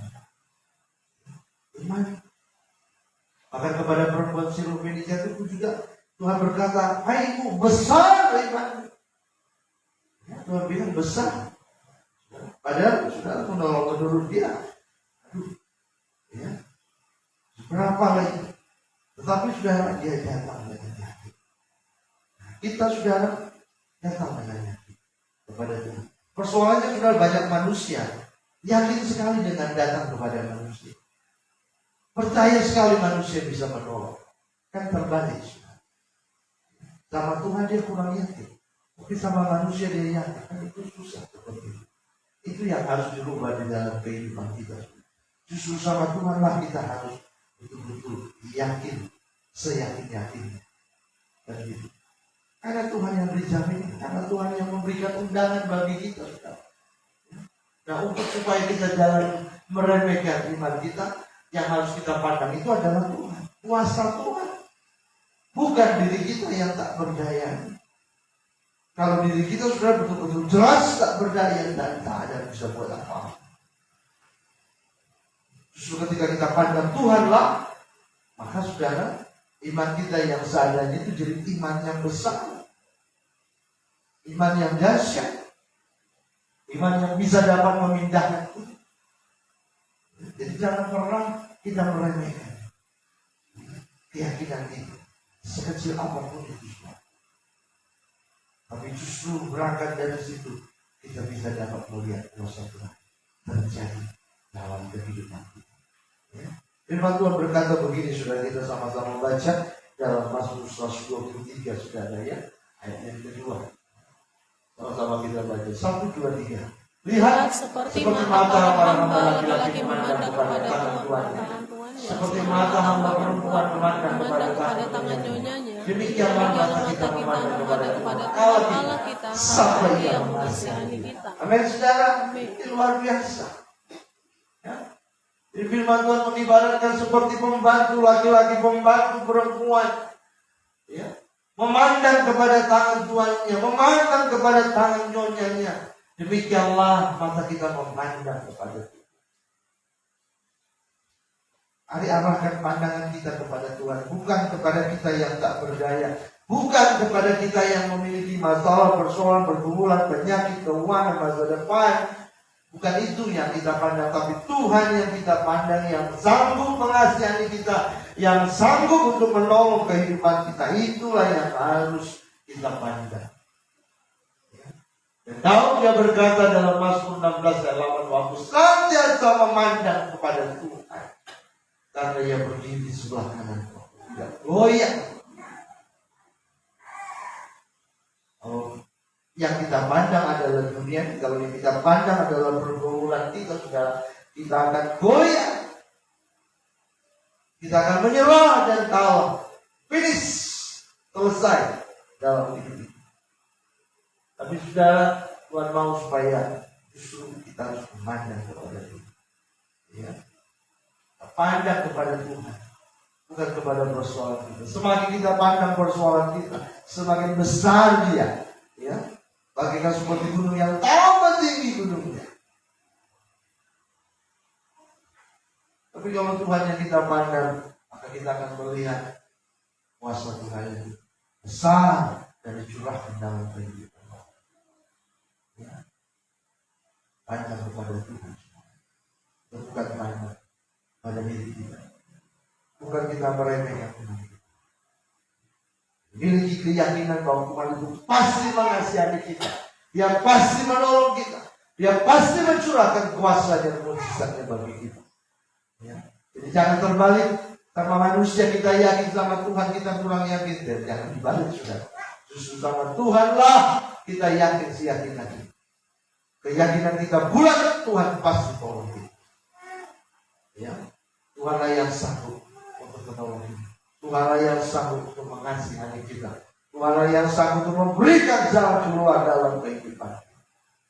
Iman. Bahkan kepada perempuan Syrophoenike itu juga Tuhan berkata, hai ibu, besar imanmu. Tuhan bilang besar. Padahal saudara menolong menurut dia. Aduh. Ya. Berapa lagi? Tetapi saudara dia datang dengan yakin. Kita saudara datang dengan yakin kepada Tuhan. Persoalannya saudara banyak manusia yakin sekali dengan datang kepada manusia. Percaya sekali manusia bisa menolong. Kan terbalik saudara. Sama Tuhan dia kurang yakin. Tapi sama manusia dia yakin, kan itu susah seperti itu. Itu yang harus dirubah di dalam kehidupan kita. Justru sama Tuhanlah kita harus betul-betul yakin, seyakin-yakinnya. Dan gitu. Karena Tuhan yang beri jaminan, karena Tuhan yang memberikan undangan bagi kita. Nah untuk supaya kita jalan meremehkan iman kita, yang harus kita pandang itu adalah Tuhan. Kuasa Tuhan. Bukan diri kita yang tak berdaya. Kalau diri kita sudah betul-betul jelas tak berdaya dan tak ada yang bisa buat apa-apa. Justru ketika kita pandang Tuhanlah, maka saudara, iman kita yang seadanya itu jadi iman yang besar. Iman yang dahsyat. Iman yang bisa dapat memindahkan itu. Jadi jangan pernah kita meremehkan keyakinan itu. Sekecil apapun itu. Tapi justru berangkat dari situ kita bisa dapat melihat kuasa Tuhan terjadi dalam kehidupan kita. Ya. Firman Tuhan berkata begini, saudara, kita sama-sama baca dalam Mazmur 123, saudara ya, ayat yang kedua. Sama-sama kita baca 1, 2, 3. Lihat seperti mata hamba laki-laki memandang kepada tangan Tuhannya. Seperti mata hamba perempuan memandang kepada tangan nyonyanya. Demikianlah mata kita memandang kepada Allah kita sampai Ia mengasihani kita. Amin saudara, ini luar biasa. Ya. Di firman Tuhan mengibaratkan seperti pembantu laki-laki, pembantu perempuan. Ya. Memandang kepada tangan tuannya, memandang kepada tangan nyonyanya. Demikianlah mata kita memandang kepada Tuhan. Mari arahkan pandangan kita kepada Tuhan, bukan kepada kita yang tak berdaya, bukan kepada kita yang memiliki masalah, persoalan, pergumulan, penyakit, keuangan, masa depan. Bukan itu yang kita pandang, tapi Tuhan yang kita pandang, yang sanggup mengasihani kita, yang sanggup untuk menolong kehidupan kita. Itulah yang harus kita pandang. Dan Daud dia berkata dalam Mazmur 16 ayat 8, waktu senantiasa memandang kepada Tuhan. karena ia berdiri di sebelah kanan kau. Tidak goyah. Oh, yang kita pandang adalah dunia, kalau yang kita pandang adalah pergaulan kita, sudah kita akan goyah. Kita akan menyerah dan kalah. Finish. Selesai dalam hidup ini. Tapi saudara, Tuhan mau supaya justru kita harus memandang kepada Tuhan. Ya. Pandang kepada Tuhan, bukan kepada persoalan kita. Semakin kita pandang persoalan kita, semakin besar dia. Ya. Bagaikan seperti gunung yang tambah tinggi gunungnya. Tapi kalau Tuhan yang kita pandang, maka kita akan melihat kuasa Tuhan yang besar dan dicurahkan dalam kehidupan. Ya. Pandang kepada Tuhan, bukan pandang pada diri kita. Bukan kita meremehkan Tuhan. Miliki keyakinan bahwa Tuhan itu pasti mengasihi kita. Dia pasti menolong kita. Dia pasti mencurahkan kuasa dan mujizatnya bagi kita. Ya. Jadi jangan terbalik. Sama manusia kita yakin, sama Tuhan kita kurang yakin. Dan jangan dibalik, saudara. Justru sama Tuhanlah kita yakin seyakinan kita. Keyakinan kita bulat, Tuhan pasti tolong kita. Ya. Tuhanlah yang sanggup untuk menolong kita. Tuhanlah yang sanggup untuk mengasihani kita. Tuhanlah yang sanggup untuk memberikan jalan keluar dalam kehidupan.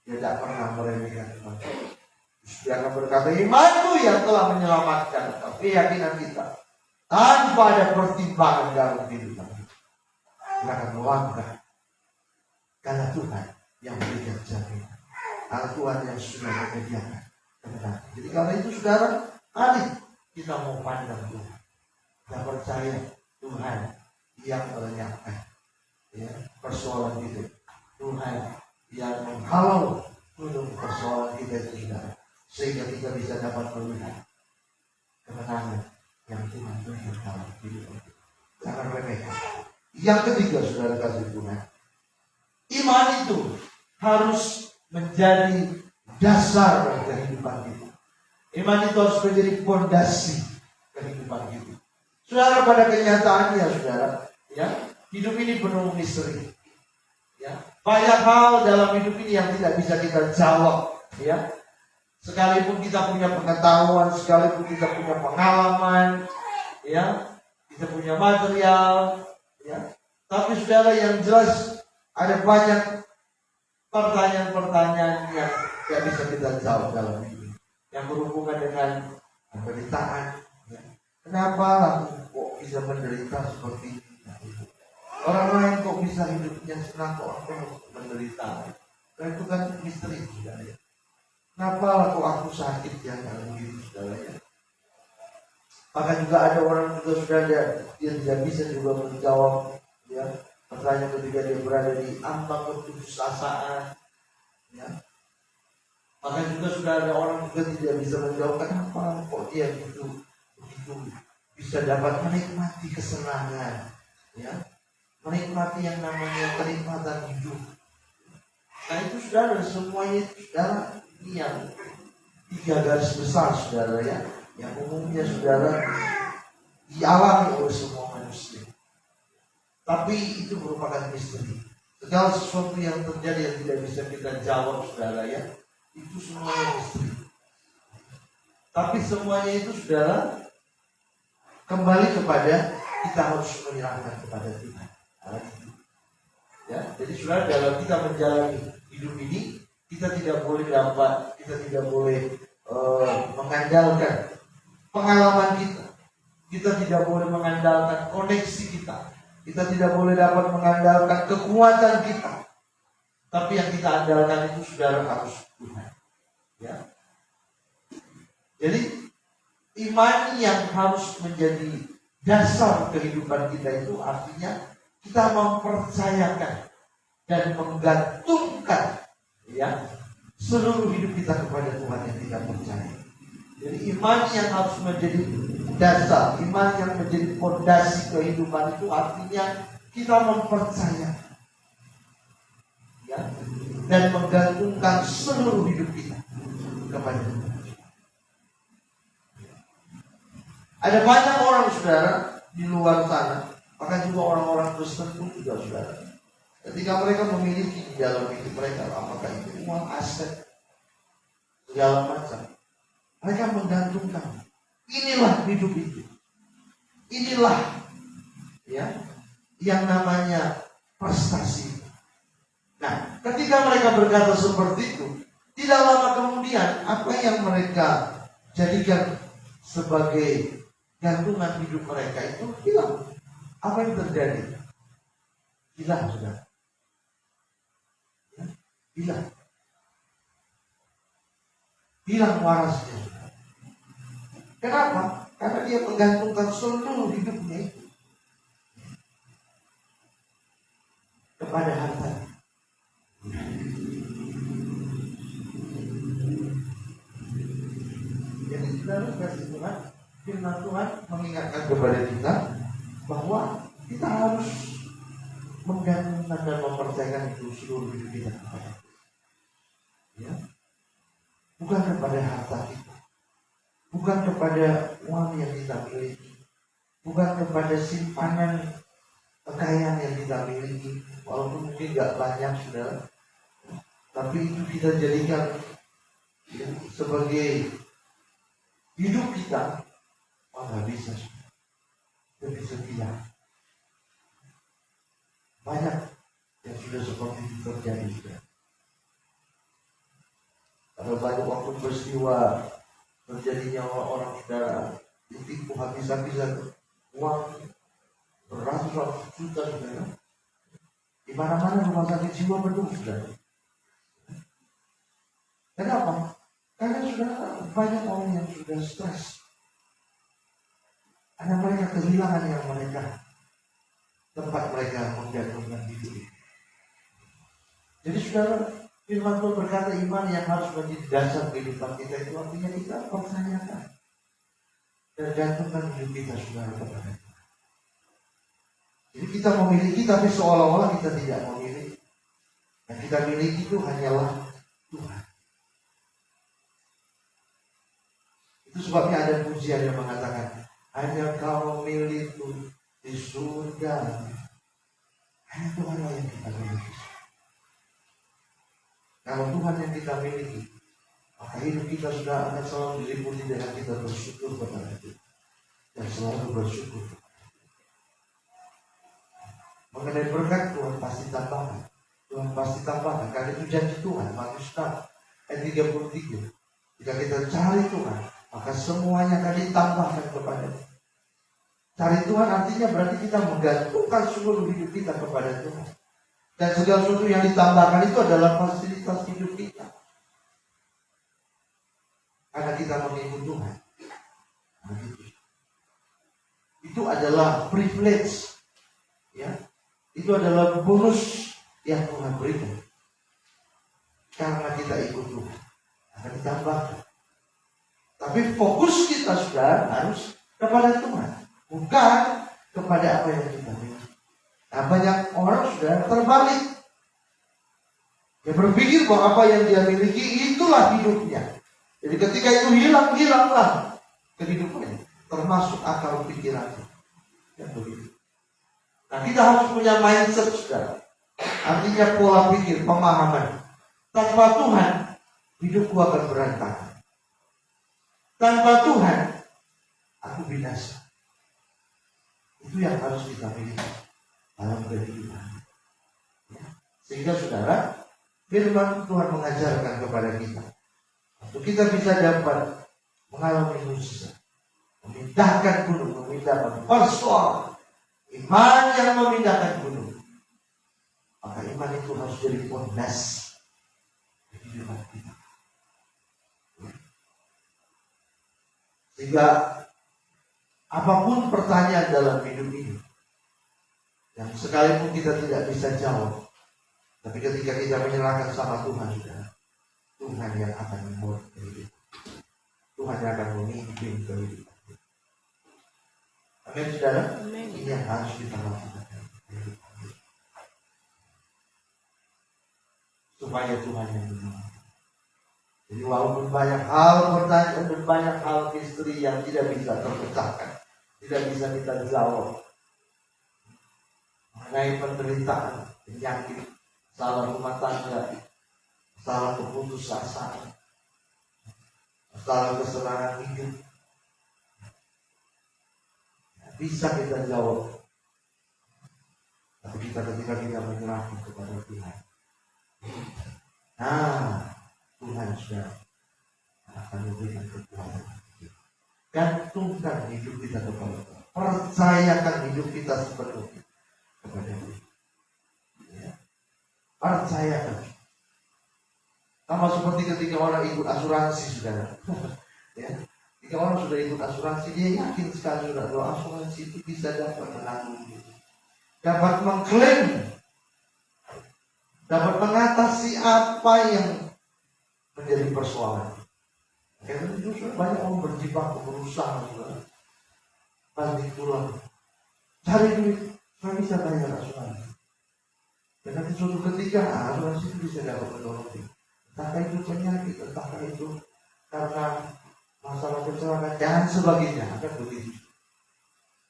Dia tidak pernah meremehkan Tuhan. Dia akan berkata, imanku yang telah menyelamatkan engkau. Keyakinan kita tanpa ada pertimbangan dalam kehidupan kita. Kita akan melangkah karena Tuhan yang memberikan jaminan. Karena Tuhan yang sudah menyediakan kebenaran. Jadi karena itu saudara, mari kita mau pandang Tuhan. Kita percaya Tuhan yang melenyapkan persoalan hidup. Tuhan yang menghalau gunung persoalan kita itu, saudara. Sehingga kita bisa dapat melihat kemenangan yang Tuhan berikan dalam hidup kita. Jangan remehkan. Yang ketiga, saudara kasih Tuhan, iman itu harus menjadi dasar dari kehidupan kita. Iman itu harus menjadi fondasi kehidupan kita. Saudara, pada kenyataannya, saudara, ya, hidup ini penuh misteri. Ya, banyak hal dalam hidup ini yang tidak bisa kita jawab. Ya, sekalipun kita punya pengetahuan, sekalipun kita punya pengalaman, ya, kita punya material, ya, tapi saudara, yang jelas ada banyak pertanyaan-pertanyaan yang tidak bisa kita jawab dalam hidup, yang berhubungan dengan penderitaan. Ya. Kenapa kok bisa menderita seperti ini? Orang lain kok bisa hidupnya senang, kok aku menderita? Nah, itu kan misteri, saudara. Ya. Kenapa kok aku sakit ya dalam hidup, saudara? Ya. Maka juga ada orang juga, saudara, dia tidak bisa juga menjawab, ya, pertanyaan ketika dia berada di ambang keputusasaan. Ya. Maka juga sudah ada orang juga tidak bisa menjawab kenapa kok dia begitu bisa dapat menikmati kesenangan, ya, menikmati yang namanya kenikmatan hidup. Nah itu saudara, semuanya itu saudara, ini yang 3 garis besar, saudara, ya, yang umumnya saudara dialami oleh semua manusia. Tapi itu merupakan misteri. Segala sesuatu yang terjadi yang tidak bisa kita jawab, saudara, ya, itu semuanya misteri. Tapi semuanya itu, saudara, kembali kepada kita harus menyerahkan kepada Tuhan. Ya, jadi saudara, dalam kita menjalani hidup ini, kita tidak boleh mengandalkan pengalaman kita. Kita tidak boleh mengandalkan koneksi kita. Kita tidak boleh dapat mengandalkan kekuatan kita. Tapi yang kita andalkan itu, saudara, harus Tuhan. Ya. Jadi iman yang harus menjadi dasar kehidupan kita itu artinya kita mempercayakan dan menggantungkan, ya, seluruh hidup kita kepada Tuhan yang kita percaya. Jadi iman yang harus menjadi dasar, iman yang menjadi fondasi kehidupan itu artinya kita mempercayai, ya, dan menggantungkan seluruh hidup kita kepada Tuhan. Ada banyak orang saudara di luar sana, bahkan juga orang-orang Kristen pun juga saudara. Ketika mereka memiliki di dalam hidup mereka, apakah itu uang, aset, segala macam, mereka menggantungkan. Inilah hidup itu. Inilah ya yang namanya prestasi. Nah, ketika mereka berkata seperti itu, tidak lama kemudian apa yang mereka jadikan sebagai gantungan hidup mereka itu hilang. Apa yang terjadi? Hilang sudah. Ya, hilang. Hilang warasnya. Kenapa? Karena dia menggantungkan seluruh hidupnya itu kepada harta. Jadi saudara kasih Tuhan, firman Tuhan mengingatkan kepada kita bahwa kita harus menggantungkan dan mempercayakan itu seluruh hidup kita kepada Tuhan. Ya, bukan kepada harta kita, bukan kepada uang yang kita miliki, bukan kepada simpanan kekayaan yang kita miliki, walaupun mungkin gak banyak saudara, tapi itu kita jadikan ya, sebagai hidup kita. Nggak bisa, nggak bisa tidak. Banyak yang sudah seperti itu terjadi sudah. Ada banyak waktu peristiwa terjadinya orang saudara ditipu habis-habisan uang beratus-ratus juta saudara. Di mana-mana rumah sakit jiwa penuh saudara. Kenapa? Karena sudah banyak orang yang sudah stres. Karena mereka kehilangan yang mereka tempat mereka menggantungkan hidup. Jadi saudara, firman Tuhan berkata iman yang harus menjadi dasar kehidupan kita itu artinya kita percayakan dan gantungkan hidup kita saudara kepada Tuhan. Jadi kita memiliki tapi seolah-olah kita tidak memiliki. Yang kita miliki itu hanyalah Tuhan. Itu sebabnya ada pujian yang mengatakan hanya Kau milikku di surga. Hanya Tuhanlah yang kita miliki. Kalau Tuhan yang kita miliki, maka hidup kita sudah akan selalu diliputi dengan kita bersyukur kepada Tuhan dan selalu bersyukur. Mengenai berkat Tuhan pasti tambahkan. Tuhan pasti tambahkan. Karena itu janji Tuhan. Matius 6 ayat 33. Jika kita cari Tuhan, maka semuanya akan ditambahkan kepada Tuhan. Cari Tuhan artinya berarti kita menggantungkan seluruh hidup kita kepada Tuhan. Dan segala sesuatu yang ditambahkan itu adalah fasilitas hidup kita. Karena kita mengikut Tuhan. Itu adalah privilege. Ya. Itu adalah bonus yang Tuhan berikan. Karena kita ikut Tuhan. Akan ditambahkan. Tapi fokus kita sudah harus kepada Tuhan. Bukan kepada apa yang kita miliki. Nah, banyak orang sudah terbalik. Dia berpikir bahwa apa yang dia miliki itulah hidupnya. Jadi ketika itu hilang, hilanglah kehidupannya. Termasuk akal pikirannya. Yang begitu. Nah, kita harus punya mindset sudah. Artinya pola pikir, pemahaman. Tanpa Tuhan, hidupku akan berantakan. Tanpa Tuhan, aku binasa. Itu yang harus kita miliki dalam kehidupan. Ya. Sehingga saudara, firman Tuhan mengajarkan kepada kita untuk kita bisa dapat mengalami mujizat, memindahkan gunung, memindahkan persoalan, iman yang memindahkan gunung. Maka iman itu harus jadi pondasi kehidupan kita. Sehingga apapun pertanyaan dalam hidup ini yang sekalipun kita tidak bisa jawab, tapi ketika kita menyerahkan sama Tuhan, Tuhan yang akan membuat kehidupan. Tuhan yang akan memimpin kehidupan. Amin saudara. Amin. Ini yang harus kita lakukan. Supaya Tuhan yang menolong. Jadi walaupun banyak hal pertanyaan dan banyak hal misteri yang tidak bisa terpecahkan, tidak bisa kita jawab. Mengenai penderitaan, penyakit, masalah rumah tangga, masalah keputusasaan, masalah kesenangan hidup, bisa kita jawab. Tapi ketika kita menyerahkan kepada Tuhan, nah Tuhan sudah akan memberikan kekuatan. Gantungkan hidup kita kepada Tuhan. Percayakan hidup kita sepenuhnya kepada Tuhan. Ya. Percayakan. Sama seperti ketika orang ikut asuransi, saudara. Ya. Ketika orang sudah ikut asuransi, dia yakin sekali sudah bahwa asuransi itu bisa dapat menanggung, dapat mengklaim, dapat mengatasi apa yang menjadi persoalan. Karena itu banyak orang berjibaku berusaha juga balik pulang cari duit, saya bisa bayar asuransi. Dan nanti suatu ketika asuransi itu bisa dapat menolong. Entahkah itu penyakit, entahkah itu karena masalah kecelakaan dan sebagainya, akan begitu.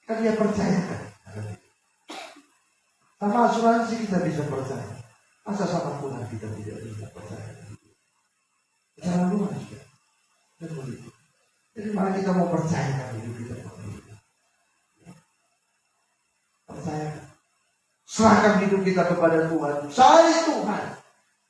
Kan dia percayakan. Sama asuransi kita bisa percaya. Masa sama Tuhan kita tidak bisa percaya? Jangan lupa juga. Dan begitu. Jadi mana kita mau percayakan hidup kita kepada Tuhan? Percayakan. Serahkan hidup kita kepada Tuhan. Cari Tuhan.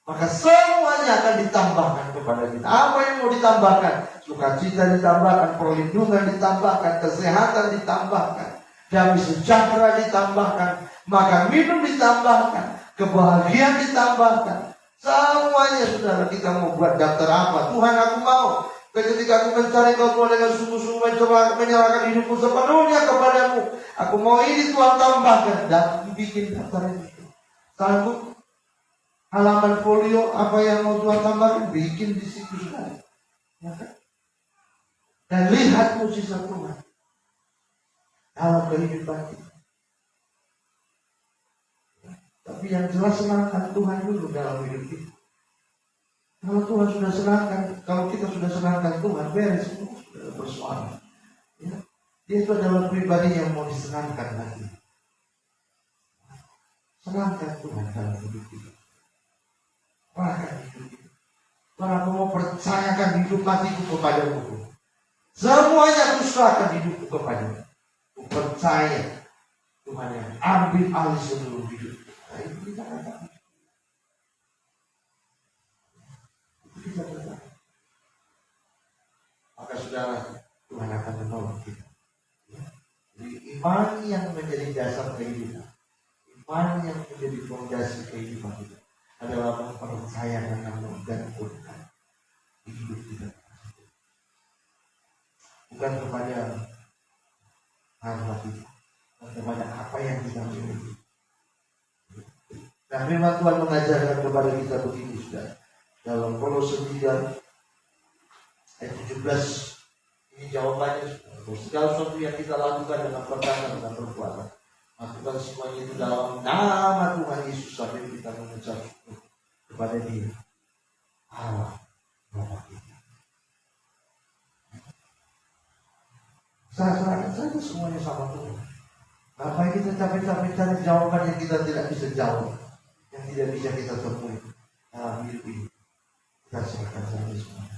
Maka semuanya akan ditambahkan kepada kita. Apa yang mau ditambahkan? Sukacita ditambahkan, perlindungan ditambahkan, kesehatan ditambahkan, damai sejahtera ditambahkan, maka minum ditambahkan, kebahagiaan ditambahkan. Semuanya saudara, kita mau buat daftar apa? Tuhan, aku mau ketika aku mencari Kau Tuhan dengan sungguh-sungguh, menyerahkan hidupku sepenuhnya kepadamu. Aku mau ini Tuhan tambahkan. Dan bikin daftar itu. Sanggup halaman folio apa yang mau Tuhan tambahkan, bikin di situ saudara. Ya kan? Dan lihat mujizat Tuhan dalam kehidupan kita. Tapi yang jelas senangkan Tuhan dulu dalam hidup kita. Kalau Tuhan sudah senangkan, kalau kita sudah senangkan Tuhan, beres semua sudah bersoal. Ya. Dia itu adalah pribadi yang mau disenangkan lagi. Senangkan Tuhan dalam hidup kita. Serahkan hidup kita. Tuhan, aku mau percayakan hidup matiku kepadamu. Semuanya aku serahkan hidupku kepadamu. Aku percaya Tuhan yang ambil alih seluruh hidup. Nah, itu kita katakan. Kita berkata, maka saudara, Tuhan akan menolong kita. Jadi iman yang menjadi dasar kehidupan, iman yang menjadi fondasi kehidupan kita adalah mempercayakan dan menggantungkan hidup kita, bukan kepada harta kita, bukan kepada apa yang kita miliki. Nah, memang Tuhan mengajarkan kepada kita begini, saudara. Dalam Kolose 3 ayat 17, ini jawabannya. Segala sesuatu yang kita lakukan dengan perkataan dan perbuatan, lakukan semuanya itu dalam nama Tuhan Yesus sambil kita mengucap syukur kepada Dia, Allah Bapa kita. Saya serahkan saja semuanya sama Tuhan. Ngapain kita capek-capek cari jawaban yang kita tidak bisa jawab, yang tidak bisa kita temui dalam hidup ini? Kita serahkan saja semuanya.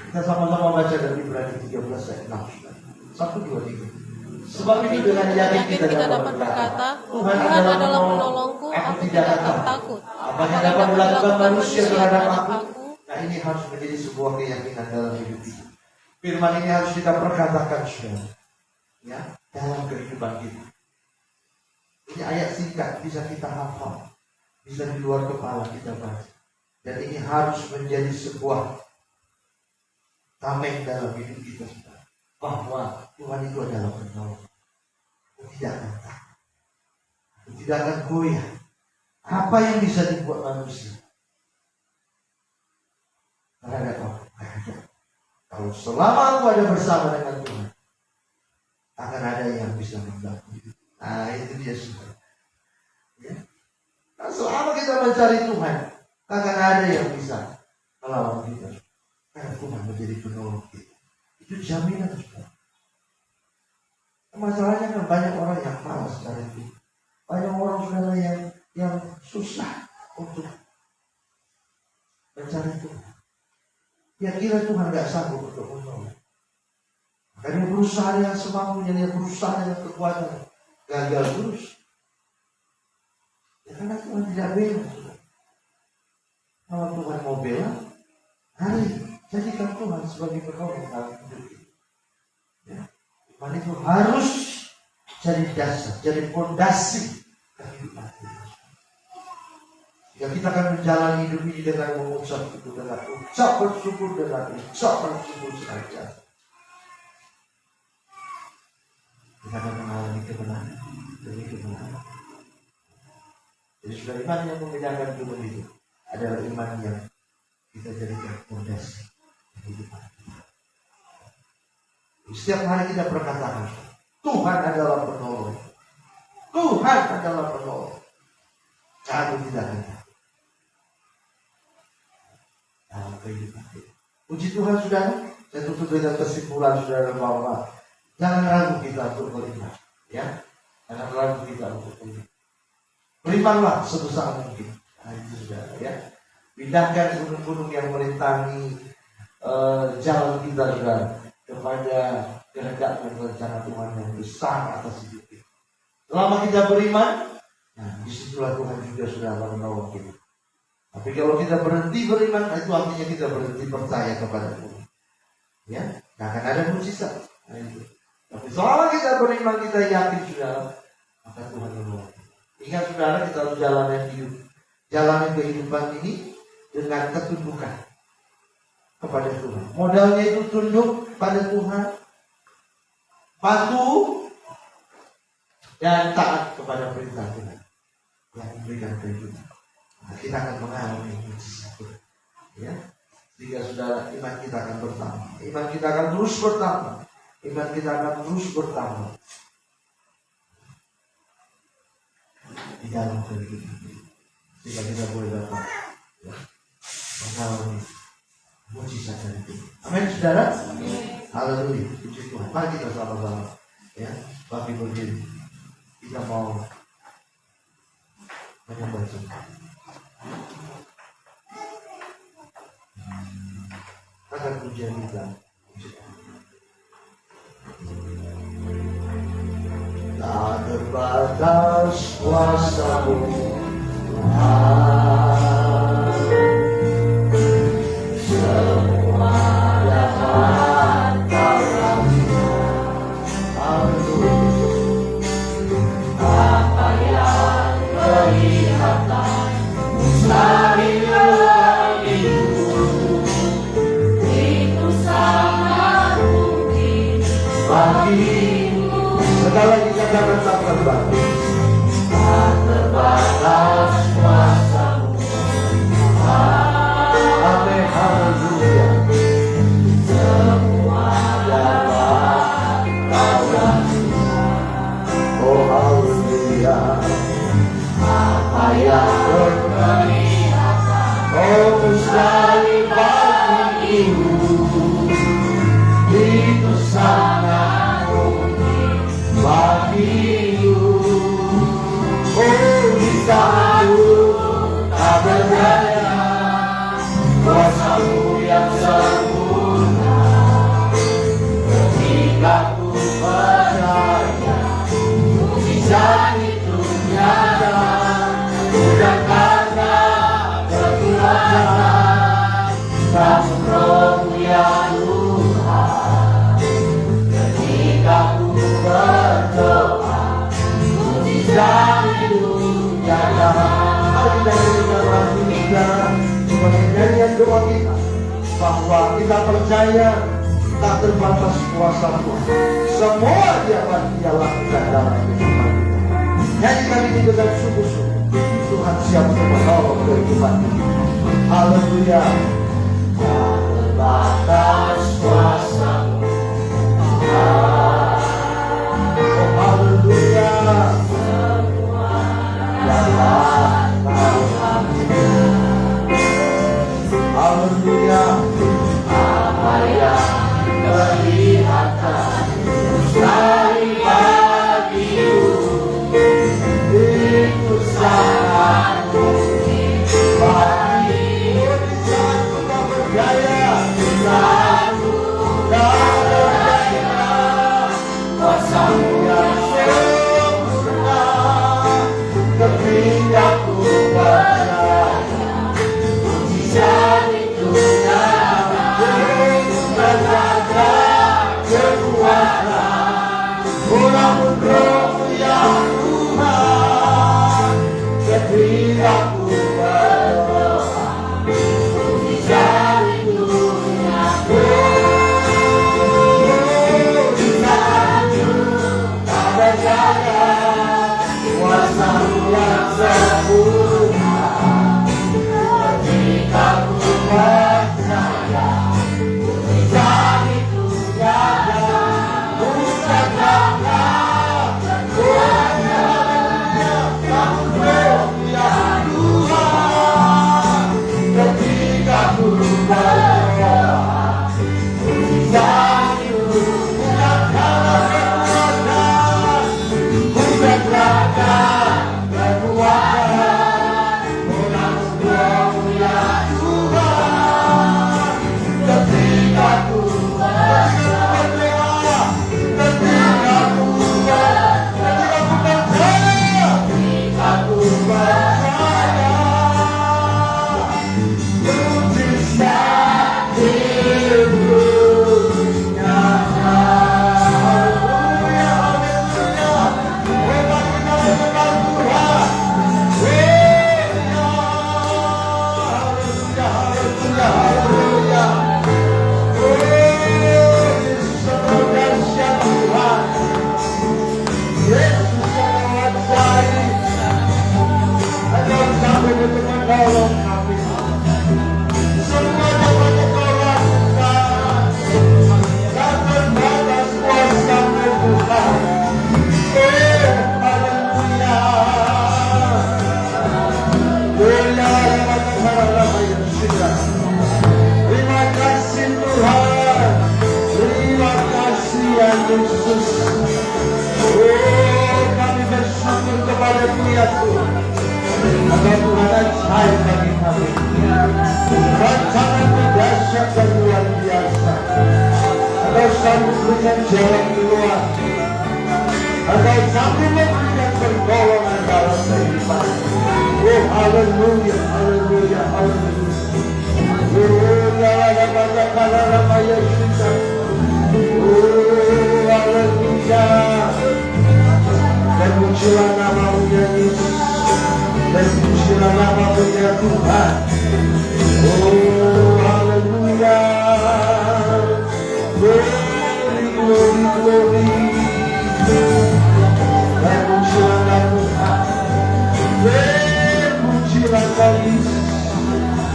Kita sama-sama baca dari Ibrani 13 ayat 6. 1, 2, 3. Sebab ini dengan yakin kita dapat berkata, Tuhan adalah penolongku, aku tidak akan takut. Apa yang dapat dilakukan manusia terhadap aku? Nah, ini harus menjadi sebuah keyakinan dalam hidup kita. Firman ini harus kita perkatakan, saudara, ya, dalam kehidupan kita. Ini ayat singkat, bisa kita hafal, bisa di luar kepala kita baca. Dan ini harus menjadi sebuah tameng dalam hidup kita, saudara, bahwa Tuhan itu adalah penolong. Tidak akan takut, tidak akan goyah. Apa yang bisa dibuat manusia terhadap aku? Kalau selama aku ada bersama dengan Tuhan, akan ada yang bisa membantu. Nah, itu dia, saudara. Ya. Nah, selama kita mencari Tuhan, akan ada yang bisa melawan kita. Karena Tuhan menjadi penolong kita. Itu jaminan, saudara. Masalahnya kan banyak orang yang malas cari itu. Banyak orang saudara yang susah untuk mencari Tuhan. Dia kira Tuhan nggak sanggup untuk menolong. Makanya berusaha dengan semampunya, dia berusaha dengan kekuatan, gagal terus. Ya karena Tuhan tidak bela. Kalau Tuhan mau bela, hari jadikan Tuhan sebagai penolong dalam hidup kita. Ya. Iman itu harus jadi dasar, jadi fondasi kehidupan kita. Ya kita akan menjalani hidup ini dengan mengucap itu, dengan ucap bersyukur, dengan ucap bersyukur saja. Kita akan mengalami kemenangan demi kemenangan. Jadi sudah iman yang membedakan hidup itu adalah iman yang kita jadikan fondasi kehidupan. Setiap hari kita berkata, Tuhan adalah penolong. Tuhan adalah penolong. Aku tidak ada dalam kehidupan kita. Puji Tuhan saudara. Saya tutup dengan kesimpulan saudara bahwa jangan ragu kita untuk beriman. Ya, jangan ragu kita untuk beriman. Berimanlah sebesar mungkin. Nah, itu saudara ya. Pindahkan gunung-gunung yang merintangi jalan kita saudara kepada kehendak dan rencana Tuhan yang besar atas hidup kita. Selama kita beriman, nah disitulah Tuhan juga sudah akan menolong kita. Tapi kalau kita berhenti beriman, itu artinya kita berhenti percaya kepada Tuhan. Ya, nggak akan ada mujizat. Nah, itu. Tapi selama kita beriman, kita yakin saudara, maka Tuhan menolong. Ingat saudara, kita harus jalani kehidupan ini dengan ketundukan kepada Tuhan. Modalnya itu tunduk pada Tuhan, patuh dan taat kepada perintah Tuhan yang memberikan kehidupan. Nah, kita akan mengalami mujizat. Ya, jika saudara, iman kita akan bertambah, iman kita akan terus bertambah, iman kita akan terus bertambah di dalam kehidupan ini. Jika kita boleh dapat mengalami mujizat dari Tuhan. Amin saudara. Haleluya. Puji Tuhan. Mari kita sama-sama ya bagi berdiri. Kita mau menyembah Tuhan. Akan pujian kita. Tak terbatas kuasa-Mu Tuhan. Semua dapat Kau lakukan. Apa yang kelihatan mustahil itu sangat mungkin bagimu. Segala dikatakan tak terbatas. Tak terbatas kuasa-Mu. Amin, haleluya. Semua dapat Kau lakukan. Oh haleluya. Apa yang kelihatan oh mustahil bagimu itu sangat mungkin bagimu. Oh bisa-Mu tak berdaya, kuasa-Mu yang sempurna. Ketika ku percaya mujizat itu nyata, bukan karena kekuatan, namun Roh-Mu ya Tuhan. Ketika ku berdoa mujizat itu nyata. Mari kita dengar lagu kita sebagai nyanyian doa kita, bahwa kita percaya tak terbatas kuasa Tuhan. Semua Dia lakukan dalam kehidupan kita. Nyanyikan ini dengan sungguh-sungguh. Tuhan siap untuk menolong kehidupan kita. Haleluya. Tak terbatas kuasa-Mu Tuhan. Oh haleluya. Dapat Kau lakukan. Haleluya. Apa yang kelihatan mustahil kuasamu yang sempurna. Ketika ku percaya, mujizat itu nyata. Bukan karena kekuatannya, namun ya Tuhan. Ketika ku percaya, mujizat itu nyata. Bukan karena kekuatan, namun ya Tuhan. Ketika ku terima kasih Tuhan, terima kasih ya Yesus. Oh, kami bersyukur kepada-Mu ya Tuhan. Agar Tuhan ajaib bagi kami. Rancangan-Mu dahsyat dan luar biasa. Agar sanggup berikan jalan keluar. Agar sanggup memberikan pertolongan dalam kehidupan. Oh, haleluya, haleluya, haleluya. Terpujilah nama-Mu ya Yesus, terpujilah nama-Mu ya Tuhan. Oh, haleluya. Glory, glory, glory. Terpujilah nama Tuhan, terpujilah Yesus.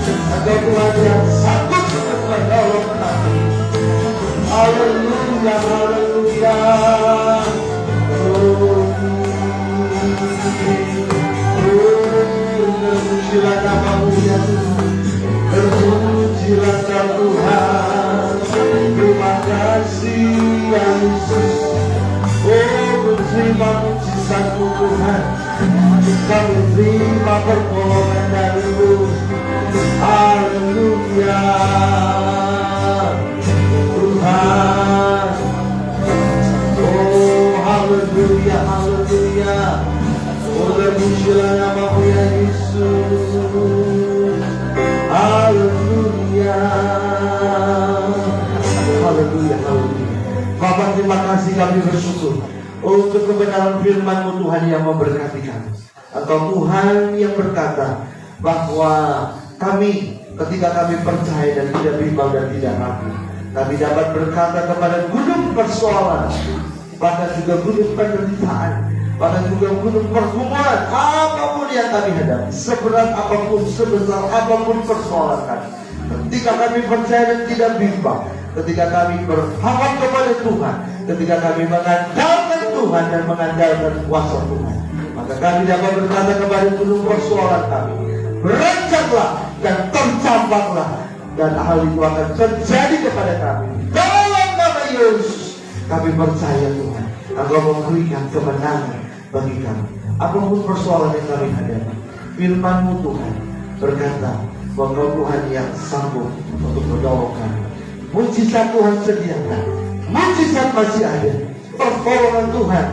Agar Tuhan yang sanggup untuk menolong kami. Haleluya, haleluya. Terpujilah nama-Mu ya Tuhan, terpujilah Tuhan. Terima kasih ya Yesus. Oh, terima mujizat-Mu Tuhan. Kami terima pertolongan dari-Mu. Haleluya Tuhan. Oh, haleluya, haleluya. Oh, terpujilah nama-Mu ya Yesus. Haleluya, haleluya, haleluya. Bapak, terima kasih, kami bersyukur untuk kebenaran firman-Mu Tuhan yang memberkati kami. Atau Tuhan yang berkata bahwa kami, ketika kami percaya dan tidak bimbang dan tidak ragu, kami dapat berkata kepada gunung persoalan, bahkan juga gunung penderitaan, bahkan juga gunung pergumulan, apapun yang kami hadapi, seberat apapun, sebesar apapun persoalan kami, ketika kami percaya dan tidak bimbang, ketika kami berharap kepada Tuhan, ketika kami mengandalkan Tuhan dan mengandalkan kuasa Tuhan, maka kami dapat berkata kepada gunung persoalan kami, beranjaklah dan tercampaklah, dan hal itu akan terjadi kepada kami. Dalam nama Yesus kami percaya Tuhan Engkau memberikan kemenangan bagi kami. Apapun persoalan yang kami hadapi, firman-Mu Tuhan berkata bahwa Engkau Tuhan yang sanggup untuk menolong kami. Mujizat Tuhan sediakan, mujizat masih ada, pertolongan Tuhan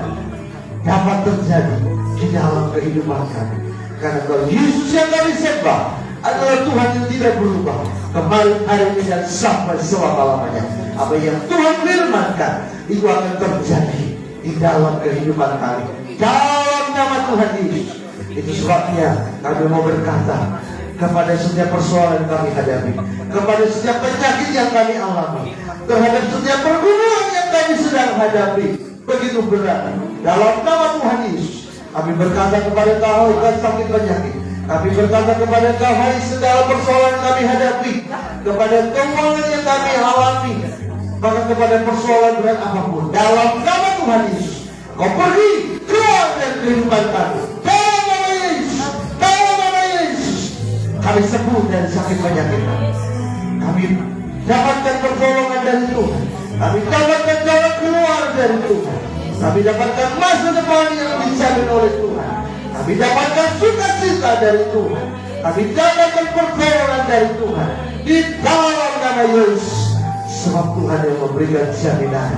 dapat terjadi di dalam kehidupan kami. Karena kalau Yesus yang kami sembah adalah Tuhan yang tidak berubah, kemarin, hari ini, dan sampai selama-lamanya. Apa yang Tuhan firmankan itu akan terjadi di dalam kehidupan kami, dalam nama Tuhan Yesus. Itu sebabnya kami mau berkata kepada setiap persoalan yang kami hadapi, kepada setiap penyakit yang kami alami, terhadap setiap pergumulan yang kami sedang hadapi begitu berat, dalam nama Tuhan Yesus Kami berkata kepada Kau, hai sakit penyakit. Kami berkata kepada Kau, hai segala persoalan kami hadapi, kepada keuangan yang kami alami, bahkan kepada persoalan berat apapun, dalam nama Tuhan Yesus, Kau pergi keluar dari kehidupan kami. Dalam nama Yesus, dalam nama Yesus, kami sembuh dari sakit penyakit kami. Kami dapatkan pertolongan dari Tuhan. Kami dapatkan jalan keluar dari Tuhan. Kami dapatkan masa depan yang dijamin oleh Tuhan. Kami dapatkan sukacita dari Tuhan. Kami dapatkan pertolongan dari Tuhan. Di dalam nama Yesus. Sebab Tuhan yang memberikan jaminan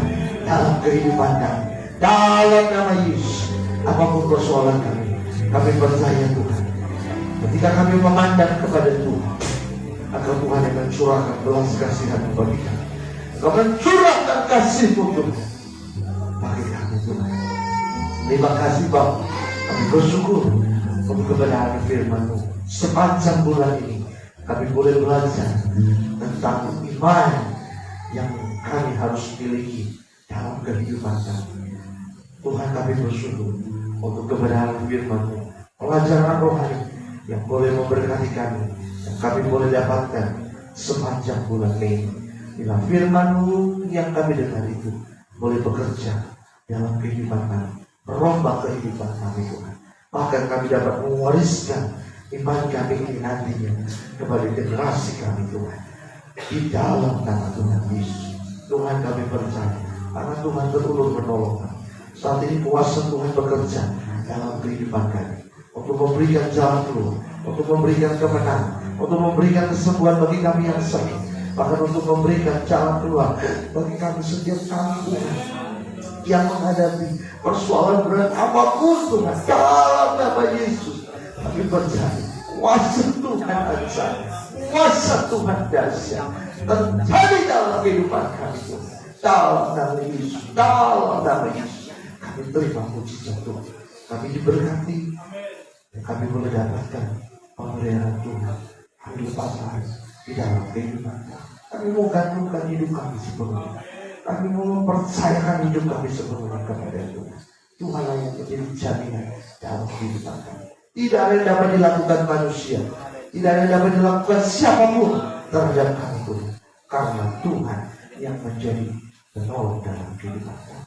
dalam kehidupan kami. Dalam nama Yesus. Apapun persoalan kami, kami percaya Tuhan. Ketika kami memandang kepada Tuhan, agar Tuhan yang mencurahkan belas kasihan bagi kami. Kau mencurahkan kasih-Mu Tuhan bagi kami Tuhan. Terima kasih Bapa. Kami bersyukur untuk kebenaran firman-Mu. Sepanjang bulan ini kami boleh belajar tentang iman yang kami harus miliki dalam kehidupan kami. Tuhan, kami bersyukur untuk kebenaran firman-Mu, pelajaran rohani yang boleh memberkati kami, yang kami boleh dapatkan sepanjang bulan ini. Bila firman-Mu yang kami dengar itu boleh bekerja dalam kehidupan kami, merombak kehidupan kami Tuhan. Bahkan kami dapat mewariskan iman kami ini nantinya kepada generasi kami Tuhan. Di dalam nama Tuhan Yesus, Tuhan kami percaya, karena Tuhan terulur menolong kami. Saat ini kuasa Tuhan bekerja dalam kehidupan kami, untuk memberikan jalan keluar, untuk memberikan kemenangan, untuk memberikan kesembuhan bagi kami yang sakit, bahkan untuk memberikan jalan keluar bagi kami setiap kami Tuhan yang menghadapi persoalan berat apapun Tuhan. Dalam nama Yesus kami percaya kuasa Tuhan ajar, kuasa Tuhan dahsyat terjadi dalam kehidupan kami Tuhan. Dalam nama Yesus, dalam nama Yesus kami terima mujizat Tuhan. Kami diberkati dan kami boleh dapatkan pemeliharaan Tuhan. Kami lepaskan di dalam kehidupan kami. Kami mau gantungkan hidup kami sepenuhnya. Kami mau mempercayakan hidup kami sepenuhnya kepada Tuhan. Tuhan yang menjadi jaminan dalam kehidupan kami. Tidak ada yang dapat dilakukan manusia, tidak ada yang dapat dilakukan siapapun terhadap kami Tuhan. Karena Tuhan yang menjadi penolong dalam kehidupan kami.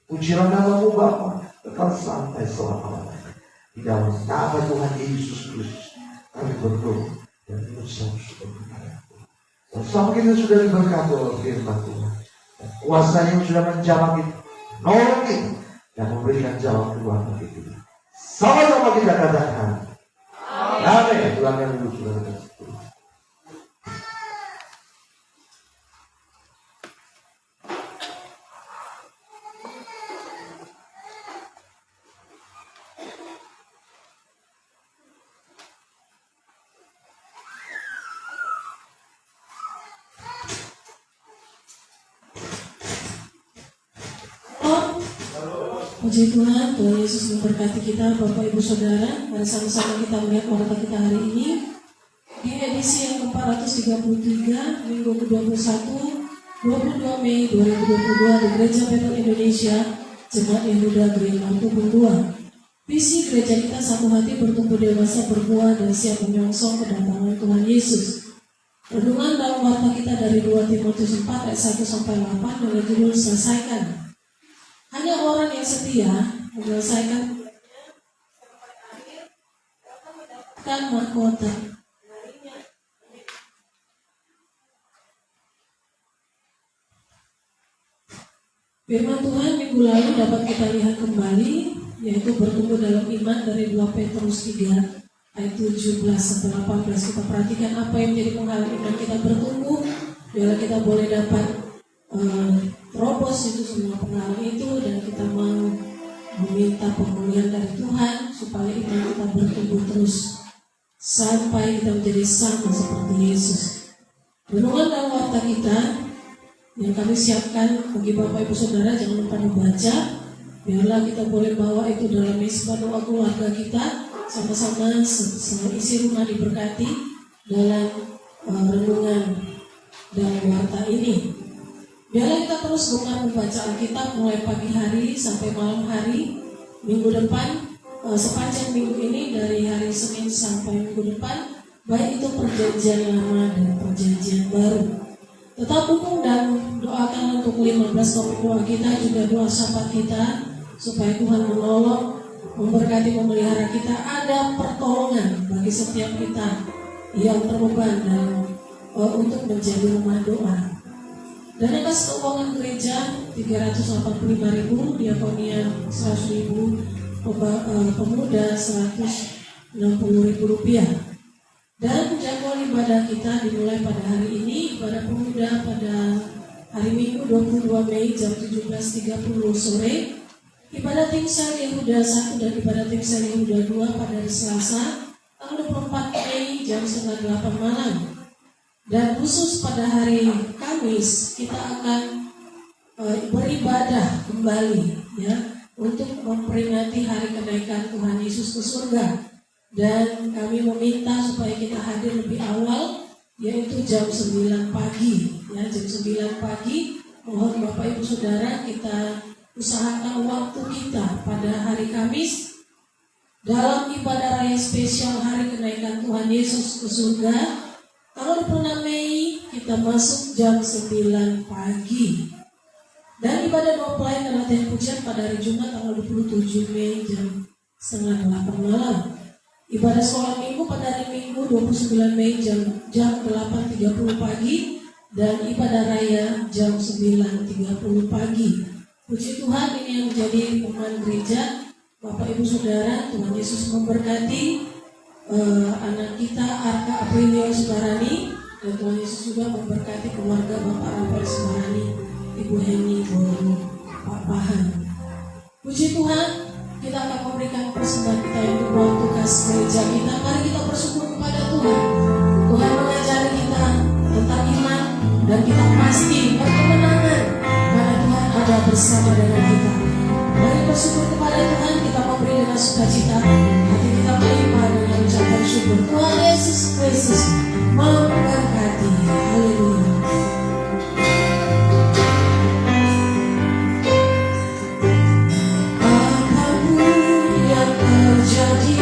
Pujilah nama-Mu Bapa, kekal sampai selama-lamanya. Di dalam nama Tuhan Yesus Kristus kami berdoa dan mengucap syukur kepada Tuhan. Dan selama kita sudah diberkati oleh firman Tuhan, dan kuasa yang sudah menjamah kita, menolong kita dan memberikan jalan keluar bagi kita. Sama-sama kita katakan amin. Tuhan dulu sudah kasih Tuhan. Puji Tuhan, Tuhan Yesus memberkati kita, Bapak Ibu Saudara. Mari sama-sama kita melihat warta kita hari ini di edisi yang ke-433, Minggu ke-21, 22 Mei 2022 di Gereja Betel Indonesia, Jemaat Yehuda Green Martubung 2. Visi gereja kita satu hati, bertumbuh dewasa, berbuah, dan siap menyongsong kedatangan Tuhan Yesus. Renungan dalam warta kita dari 2 Timotius 4 ayat 1-8 dengan judul selesaikan. Hanya orang yang setia menyelesaikan kan mahkota. Firman Tuhan minggu lalu dapat kita lihat kembali, yaitu bertumbuh dalam iman dari 2 Petrus 3 ayat 17-18. Kita perhatikan apa yang menjadi penghalang iman kita bertumbuh, biarlah kita boleh dapat terobos itu semua penghalang itu, dan kita mau meminta pemulihan dari Tuhan supaya iman kita bertumbuh terus sampai kita menjadi sama seperti Yesus. Renungan dalam warta kita yang kami siapkan bagi Bapak Ibu Saudara, jangan lupa dibaca. Biarlah kita boleh bawa itu dalam misbah doa keluarga kita, sama-sama isi rumah diberkati dalam renungan dalam warta ini. Biarlah kita terus buka membaca Alkitab mulai pagi hari sampai malam hari. Minggu depan sepanjang minggu ini dari hari Senin sampai minggu depan, baik itu perjanjian lama dan perjanjian baru. Tetap dukung dan doakan untuk 15 topik doa kita, juga doa syafaat kita, supaya Tuhan menolong, memberkati, memelihara kita, ada pertolongan bagi setiap kita yang terbeban dan untuk menjadi rumah doa. Dana kas keuangan gereja 385.000, diakonia 100.000, pemuda 160.000 rupiah. Dan jadwal ibadah kita dimulai pada hari ini. Ibadah pemuda pada hari Minggu 22 Mei jam 17.30 sore. Ibadah Timsel Yehuda 1 dan ibadah Timsel Yehuda 2 pada hari Selasa tanggal 24 Mei jam 7:30 malam. Dan khusus pada hari Kamis kita akan beribadah kembali ya, untuk memperingati hari kenaikan Tuhan Yesus ke surga. Dan kami meminta supaya kita hadir lebih awal, yaitu jam 9 pagi ya, jam 9 pagi. Mohon Bapak Ibu Saudara kita usahakan waktu kita pada hari Kamis dalam ibadah raya spesial hari kenaikan Tuhan Yesus ke surga. Tanggal 26 Mei kita masuk jam 9 pagi. Dan ibadah doa pelayan dan latihan pujian pada hari Jumat tanggal 27 Mei jam 7:30 malam. Ibadah sekolah minggu pada hari Minggu 29 Mei jam 8.30 pagi. Dan ibadah raya jam 9.30 pagi. Puji Tuhan, ini yang menjadi pemain gereja. Bapak Ibu Saudara, Tuhan Yesus memberkati anak kita Arka Aprilio Subarani, dan Tuhan Yesus juga memberkati keluarga Bapak Rafael Subarani, Ibu Heni Boru, Pak Pahan. Puji Tuhan, kita akan memberikan persembahan kita untuk buat tugas gereja kita. Mari kita bersyukur kepada Tuhan. Tuhan mengajari kita tentang iman, dan kita pasti berkemenangan karena Tuhan ada bersama dengan kita. Mari bersyukur kepada Tuhan, kita memberi dengan sukacita, hati kita melimpah dengan ucapan syukur. Tuhan Yesus Kristus memberkati. Haleluya. Apapun yang terjadi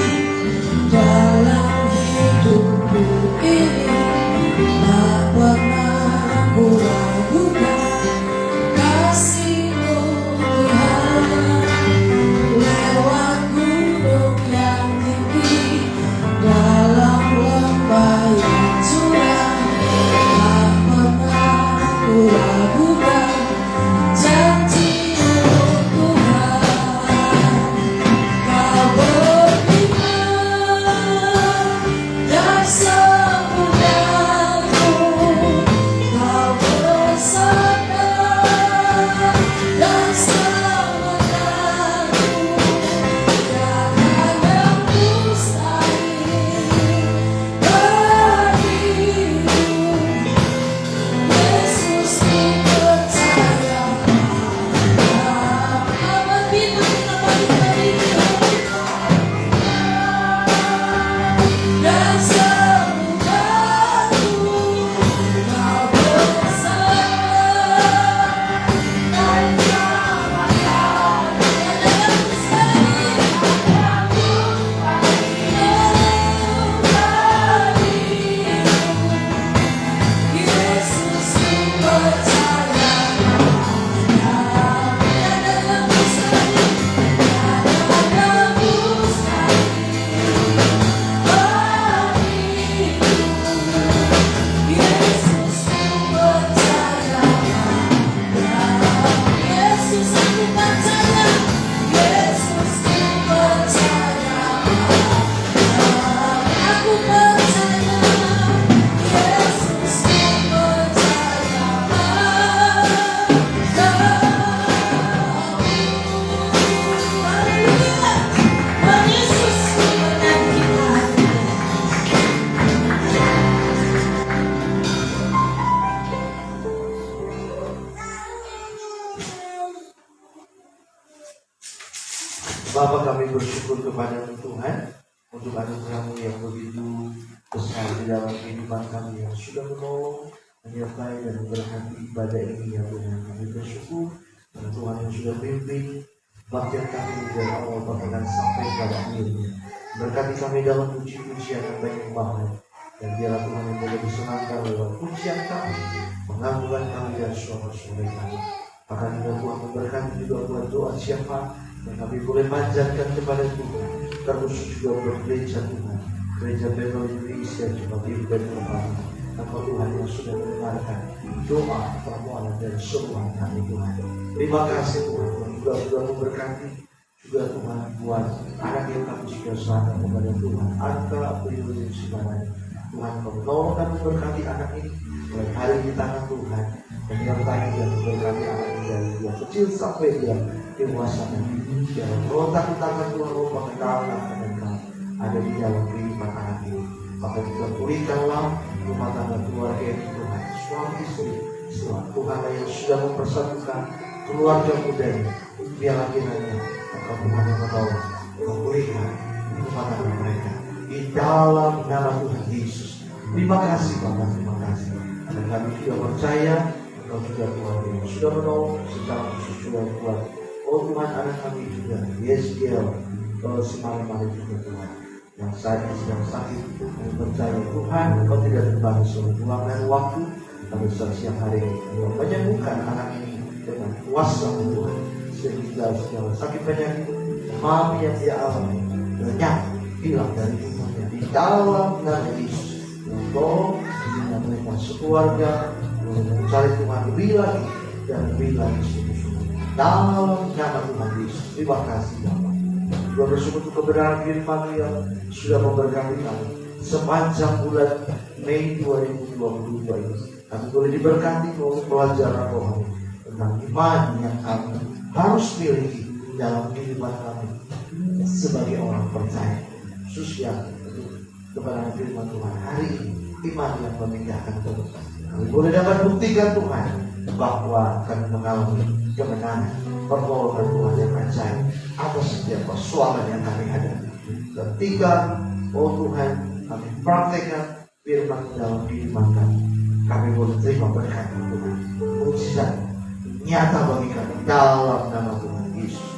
dalam hidupku ini, tak pernah aku ragukan kasih-Mu Tuhan. Lewat gunung yang tinggi, dalam lembah yang curam, tak pernah aku ragukan janji-Mu Tuhan. Kau beriman dan semudaku, Kau bersandar dan selamatkanku. Jangan yang mustahil bagimu, Yesus ku percaya. Amat bina kita bagi dan semudaku, Kau bersandar dan selamatkanku. Jangan yang mustahil bagimu, Yesus ku percaya. Tiada yang mustahil, tiada yang mustahil bagimu, Yesus ku percaya. Yesus aku percaya, Yesus ku percaya. Aku percaya, Yesus ku percaya. Haleluya, Tuhan Yesus memberkati kita. Bapa, kami bersyukur kepada Tuhan untuk anugerah-Mu yang begitu besar di dalam kehidupan kami, yang sudah menolong, menyertai dan memberkati ibadah ini ya Tuhan. Kami bersyukur karena Tuhan yang sudah bimbing Bahkan kami dari awal bahkan sampai pada akhirnya. Berkati kami dalam puji-pujian yang penyembahan. Dan biarlah Tuhan yang boleh disenangkan lewat pujian kami, mengagumkan kami dan suara-suara kami. Bahkan juga Tuhan memberkati juga buat doa siapa yang kami boleh panjatkan kepada Tuhan. Terkhusus juga buat gereja Tuhan, gereja Bible Indonesia juga diri dan kembali. Engkau Tuhan yang sudah mendengarkan doa, permohonan dan seruan kami Tuhan. Terima kasih Tuhan, Tuhan juga sudah memberkati juga Tuhan buat anak yang kami juga serahkan kepada Tuhan. Angka Priyo Sibarani, Tuhan kau menolong dan memberkati anak ini mulai hari di tangan Tuhan. Dan menyertai dia memberkati anak ini dari dia kecil sampai dia dewasa nanti. Dia merontak tangan Tuhan, mengenalkan dan kau ada di dalam kehidupan anak ini. Maka juga pulihkanlah rumah tangga keluarga ini Tuhan, suami istri, setelah Tuhan yang sudah mempersatukan keluarga muda ini. Biarlah kiranya Engkau Tuhan yang menolong, memulihkan rumah tangga mereka di dalam nama Tuhan Yesus. Terima kasih Bapak, terima kasih. Dan kami juga percaya Engkau juga Tuhan yang sudah menolong secara khusus juga buat Tuhan anak kami juga Yeskiel semalam hari juga Tuhan yang saat ini sedang sakit. Kami percaya Tuhan Engkau tidak terbang suruh luangkan waktu pada saat siang hari ini yang menyembuhkan anak ini dengan kuasa Tuhan, sehingga segala sakit penyakit mami yang dia alami lenyap hilang dari tubuhnya di dalam nama Yesus. Engkau dan mereka sekeluarga mencari Tuhan lebih lagi dan lebih lagi sungguh-sungguh dalam nama Tuhan Yesus. Terima kasih Bapak. Juga bersyukur untuk kebenaran firman yang sudah memberkati kami sepanjang bulan Mei 2022 ini. Kami boleh diberkati oleh pelajaran rohani tentang iman yang kami harus miliki dalam kehidupan kami sebagai orang percaya, khususnya kebenaran firman Tuhan hari ini, iman yang memindahkan Tuhan. Kami boleh dapat buktikan Tuhan bahwa kami mengalami kemenangan, pertolongan Tuhan yang ajaib atas setiap persoalan yang kami hadapi. Ketika Tuhan kami praktekkan firman dalam kehidupan kami, kami boleh terima berkat Tuhan, mujizat nyata bagi kami dalam nama Tuhan Yesus.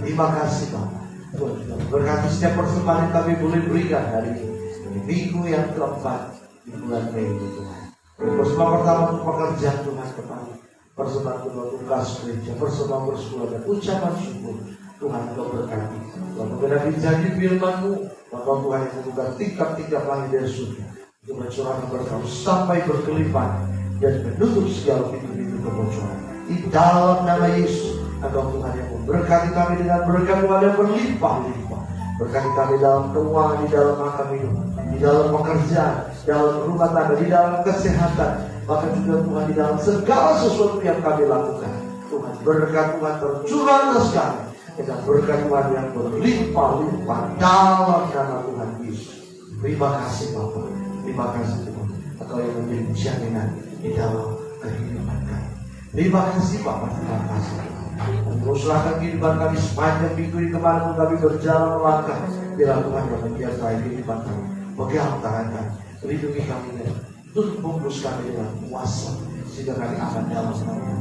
Terima kasih Bapak. Tuhan juga berkati setiap persembahan yang kami boleh berikan hari ini, minggu yang keempat di bulan Mei Tuhan. Persembahan pertama untuk pekerjaan Tuhan kembali, persembahan kedua untuk kas gereja, persembahan bersyukur dan ucapan syukur. Tuhan Engkau berkati. Tuhan mengenai janji firman-Mu, maka Tuhan yang membuka tingkap-tingkap langit dari surga untuk mencurahkan berkat sampai berkelipat dan menutup segala pintu-pintu kebocoran. Di dalam nama Yesus, Engkau Tuhan yang memberkati kami dengan berkat Tuhan yang berlimpah-limpah. Berkati kami dalam keuangan, di dalam makan minum, di dalam pekerjaan, dalam rumah tangga, di dalam kesehatan, bahkan juga Tuhan di dalam segala sesuatu yang kami lakukan. Tuhan berkat Tuhan tercurah atas kami dengan berkat Tuhan yang berlimpah-limpah dalam nama Tuhan Yesus. Terima kasih Bapak, terima kasih Tuhan, Engkau yang menjadi jaminan di dalam kehidupan kami. Terima kasih Bapak, terima kasih. Teruslah kehidupan kami sepanjang minggu ini kemarin kami berjalan melangkah. Biarlah Tuhan yang menyertai kehidupan kami, pegang tangan kami, lindungi kami dan tutup bungkus kami dengan kuasa sehingga kami akan dalam nama.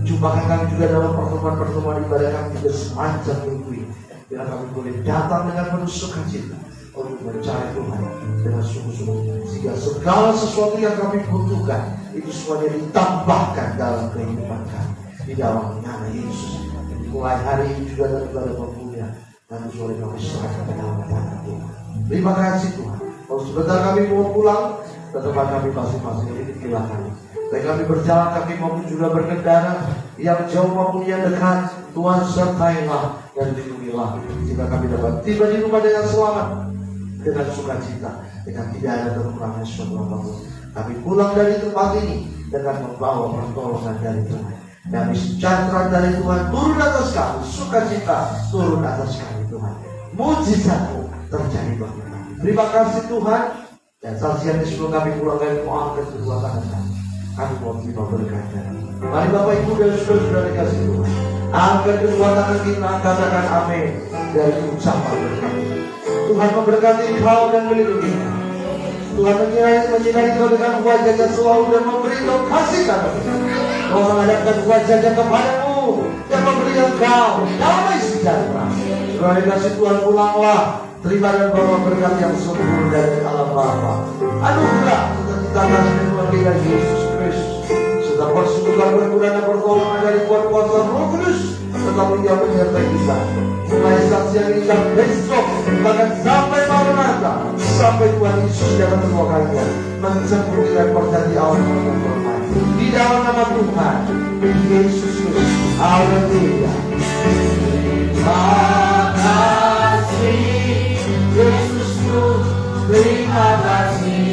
Jumpakan kami juga dalam pertemuan-pertemuan ibadah kami juga sepanjang minggu ini. Biarlah kami boleh datang dengan penuh sukacita untuk mencari Tuhan dengan sungguh-sungguh, sehingga segala sesuatu yang kami butuhkan itu semuanya ditambahkan dalam kehidupan kami di dalam nama Yesus. Mulai hari ini juga dalam ibadah pembulian nanti sore kami serahkan ke dalam tangan Tuhan. Terima kasih Tuhan. Kalau sebentar kami mau pulang ke tempat kami masing-masing, ini silakan. Baik kami berjalan kaki maupun juga berkendara, yang jauh maupun yang dekat, Tuhan sertailah dan lindungilah sehingga kami dapat tiba di rumah dengan selamat, dengan sukacita, dengan tidak ada kekurangan suatu apapun. Kami pulang dari tempat ini dengan membawa pertolongan dari Tuhan. Damai sejahtera dari Tuhan turun atas kami, sukacita turun atas kami Tuhan. Mujizat-Mu terjadi bagi kami. Terima kasih Tuhan. Dan saat siang sebelum kami pulang kami mau angkat kedua tangan kami. Kami mau terima berkat dari. Mari Bapak Ibu dan saudara dikasih Tuhan, angkat kedua tangan kita, katakan amin dari ucapan berkat. Tuhan memberkati kau dan melindungi kau. Tuhan menyinari kau dengan wajahnya selalu dan memberi kau kasih karunia. Kau menghadapkan wajahnya kepadamu dan akan memberi engkau damai sejahtera. Surga kasih Tuhan, pulanglah, terima dan bawa berkat yang sempurna dari Allah Bapa. Anugerah cita-cita kasih Tuhan kita Yesus Kristus, serta persekutuan berguna pertolongan dari kuasa Roh Kudus tetap menjadi penyertai kita. Mulai saksi yang indah besok, bahkan sampai Maranatha, sampai Tuhan Yesus datang kedua kalinya, menyempurnakan perjanjian Allah yang bermain. Di dalam nama Tuhan Yesus Kristus, haleluya. Terima kasih Yesusku, terima kasih.